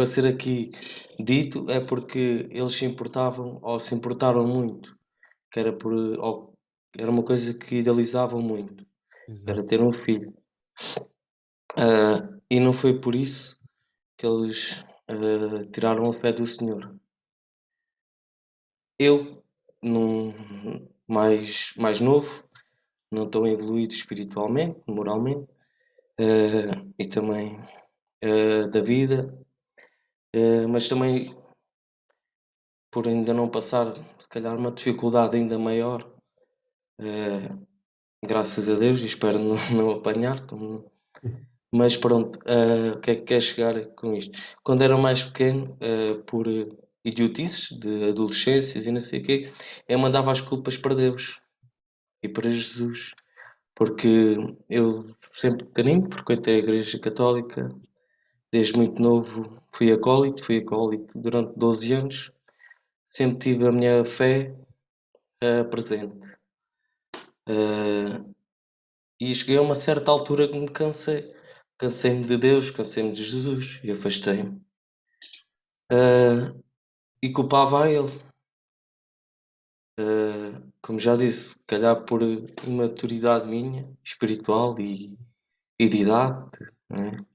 ser aqui dito é porque eles se importavam ou se importaram muito, que era ou era uma coisa que idealizavam muito, que era Exato. ter um filho. E não foi por isso que eles tiraram a fé do Senhor. Eu, mais novo, não tão evoluído espiritualmente, moralmente, e também da vida, mas também por ainda não passar, se calhar, uma dificuldade ainda maior, graças a Deus, e espero não apanhar, mas pronto, o que é que quer chegar com isto? Quando era mais pequeno, por idiotices de adolescências e não sei o quê, eu mandava as culpas para Deus e para Jesus, porque eu sempre pequenino frequentei a Igreja Católica, desde muito novo fui acólito durante 12 anos, sempre tive a minha fé presente. E cheguei a uma certa altura que me cansei. Cansei-me de Deus, cansei-me de Jesus e afastei-me. E culpava a Ele. Como já disse, se calhar por imaturidade minha, espiritual e de idade, né?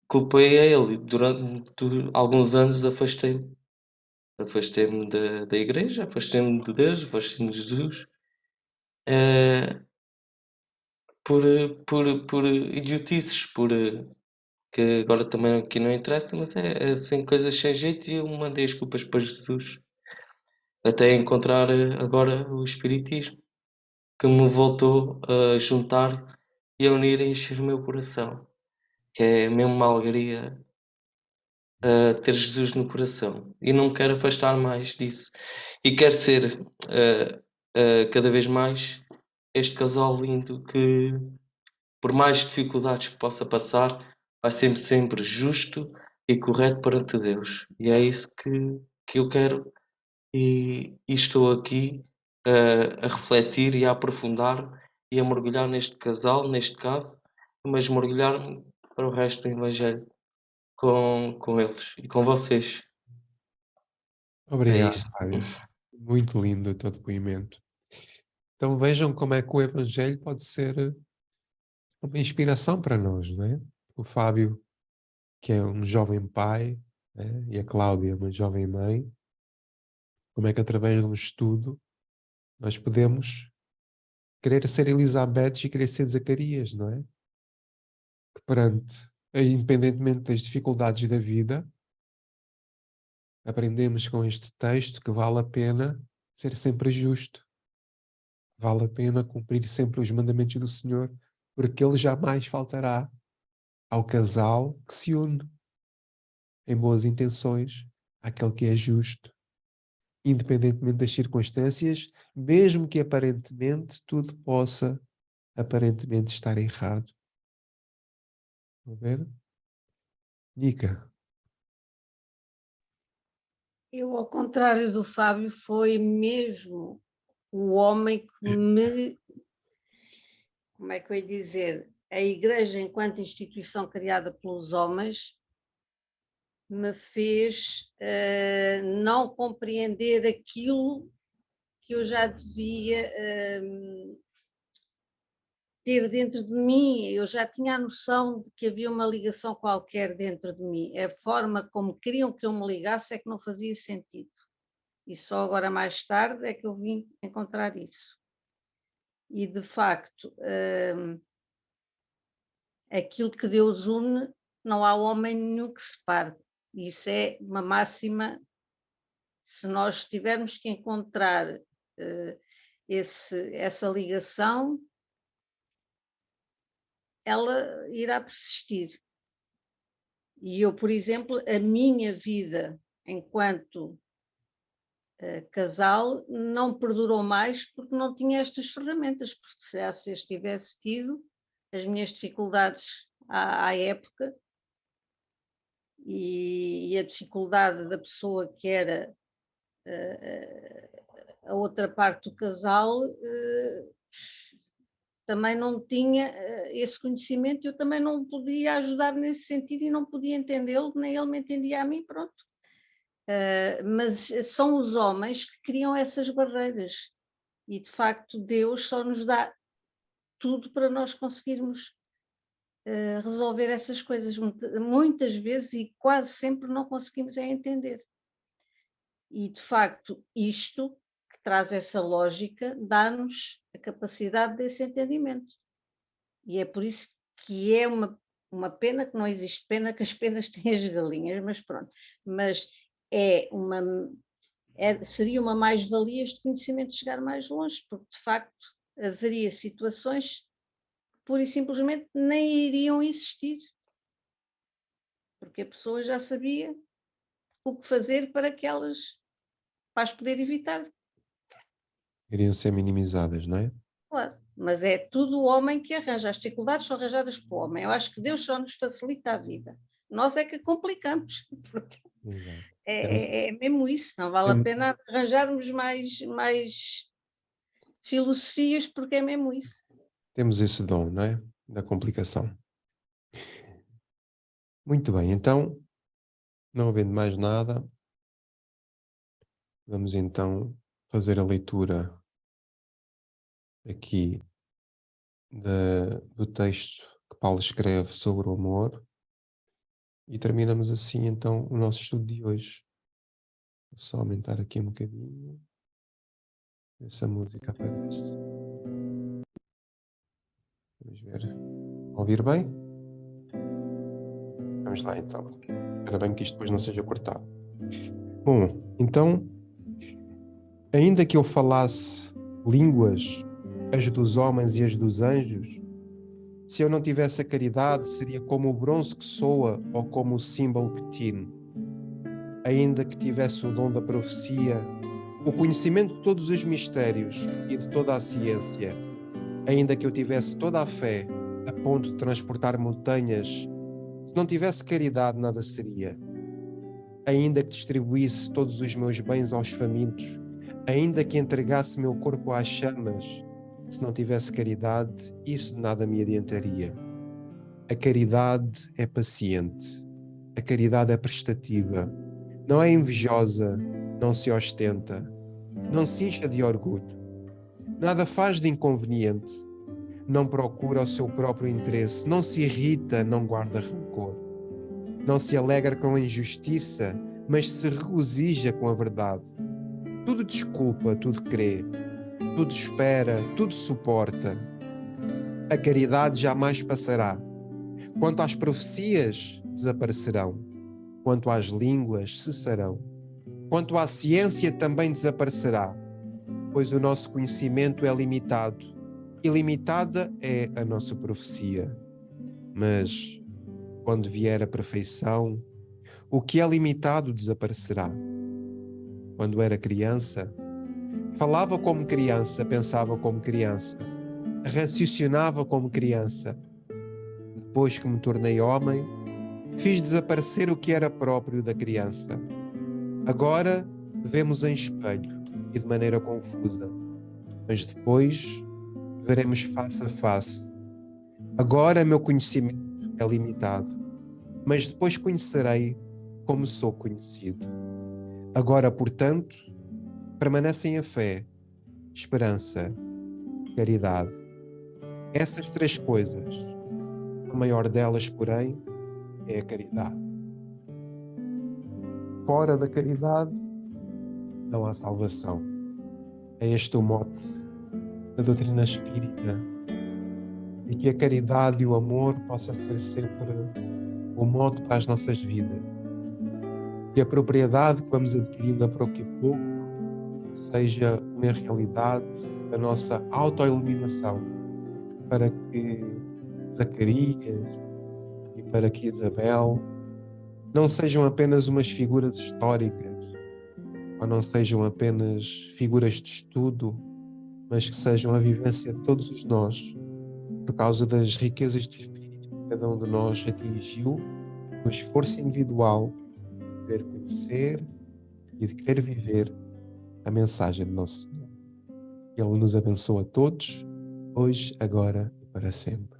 Culpei a Ele e durante alguns anos afastei-me. Afastei-me da igreja, afastei-me de Deus, afastei-me de Jesus. Por idiotices, que agora também aqui não interessa, mas é assim, coisas sem jeito e eu mandei as culpas para Jesus. Até encontrar agora o Espiritismo, que me voltou a juntar e a unir e encher o meu coração. Que é mesmo uma alegria ter Jesus no coração. E não quero afastar mais disso. E quero ser cada vez mais este casal lindo que, por mais dificuldades que possa passar, vai sempre justo e correto perante Deus. E é isso que eu quero e estou aqui a refletir e a aprofundar e a mergulhar neste casal, neste caso, mas mergulhar para o resto do Evangelho com eles e com vocês. É Obrigado, isto. Fábio. Muito lindo o teu depoimento. Então vejam como é que o Evangelho pode ser uma inspiração para nós, não é? O Fábio, que é um jovem pai, né? E a Cláudia, uma jovem mãe, como é que através de um estudo nós podemos querer ser Elizabeth e querer ser Zacarias, não é? Que perante, independentemente das dificuldades da vida, aprendemos com este texto que vale a pena ser sempre justo, vale a pena cumprir sempre os mandamentos do Senhor, porque Ele jamais faltará ao casal que se une em boas intenções àquele que é justo, independentemente das circunstâncias, mesmo que aparentemente tudo possa aparentemente estar errado. Estão a ver? Nica. Eu, ao contrário do Fábio, foi mesmo o homem que me, como é que eu ia dizer, a Igreja, enquanto instituição criada pelos homens, me fez não compreender aquilo que eu já devia ter dentro de mim. Eu já tinha a noção de que havia uma ligação qualquer dentro de mim. A forma como queriam que eu me ligasse é que não fazia sentido. E só agora mais tarde é que eu vim encontrar isso. E de facto, aquilo que Deus une, não há homem nenhum que separe. Isso é uma máxima. Se nós tivermos que encontrar essa ligação, ela irá persistir. E eu, por exemplo, a minha vida enquanto casal não perdurou mais porque não tinha estas ferramentas, porque se eu tivesse tido as minhas dificuldades à época e a dificuldade da pessoa que era a outra parte do casal, também não tinha esse conhecimento, eu também não podia ajudar nesse sentido e não podia entendê-lo, nem ele me entendia a mim, pronto. Mas são os homens que criam essas barreiras e, de facto, Deus só nos dá tudo para nós conseguirmos resolver essas coisas. Muitas vezes e quase sempre não conseguimos entender. E, de facto, isto que traz essa lógica dá-nos a capacidade desse entendimento. E é por isso que é uma pena que não existe pena, que as penas têm as galinhas, mas pronto. Mas seria uma mais-valia este conhecimento chegar mais longe, porque de facto haveria situações que pura e simplesmente nem iriam existir, porque a pessoa já sabia o que fazer para as poder evitar. Iriam ser minimizadas, não é? Claro, mas é tudo o homem que arranja, as dificuldades são arranjadas pelo homem. Eu acho que Deus só nos facilita a vida, nós é que complicamos. Exato. É mesmo isso, não vale a pena arranjarmos mais filosofias, porque é mesmo isso. Temos esse dom, não é? Da complicação. Muito bem, então, não havendo mais nada, vamos então fazer a leitura aqui do texto que Paulo escreve sobre o amor e terminamos assim então o nosso estudo de hoje. Vou só aumentar aqui um bocadinho. Essa música aparece. Vamos ver. Ouvir bem? Vamos lá então. Espera bem que isto depois não seja cortado. Bom, então, ainda que eu falasse línguas, as dos homens e as dos anjos, se eu não tivesse a caridade, seria como o bronze que soa ou como o símbolo que tine. Ainda que tivesse o dom da profecia, o conhecimento de todos os mistérios e de toda a ciência, ainda que eu tivesse toda a fé a ponto de transportar montanhas, se não tivesse caridade, nada seria. Ainda que distribuísse todos os meus bens aos famintos, ainda que entregasse meu corpo às chamas, se não tivesse caridade, isso de nada me adiantaria. A caridade é paciente, a caridade é prestativa, não é invejosa, não se ostenta, não se incha de orgulho, nada faz de inconveniente, não procura o seu próprio interesse, não se irrita, não guarda rancor, não se alegra com a injustiça, mas se regozija com a verdade. Tudo desculpa, tudo crê, tudo espera, tudo suporta. A caridade jamais passará. Quanto às profecias, desaparecerão. Quanto às línguas, cessarão. Quanto à ciência, também desaparecerá, pois o nosso conhecimento é limitado, e limitada é a nossa profecia. Mas, quando vier a perfeição, o que é limitado desaparecerá. Quando era criança, falava como criança, pensava como criança, raciocinava como criança. Depois que me tornei homem, fiz desaparecer o que era próprio da criança. Agora vemos em espelho e de maneira confusa, mas depois veremos face a face. Agora meu conhecimento é limitado, mas depois conhecerei como sou conhecido. Agora, portanto, permanecem a fé, esperança, caridade. Essas três coisas. A maior delas, porém, é a caridade. Fora da caridade, não há salvação. É este o mote da doutrina espírita. E que a caridade e o amor possa ser sempre o mote para as nossas vidas. que a propriedade que vamos adquirindo a pouco e pouco seja uma realidade da nossa autoiluminação, para que Zacarias e para que Isabel não sejam apenas umas figuras históricas, ou não sejam apenas figuras de estudo, mas que sejam a vivência de todos os nós, por causa das riquezas de espírito que cada um de nós atingiu, no esforço individual de querer conhecer e de querer viver a mensagem de Nosso Senhor. Ele nos abençoa a todos, hoje, agora e para sempre.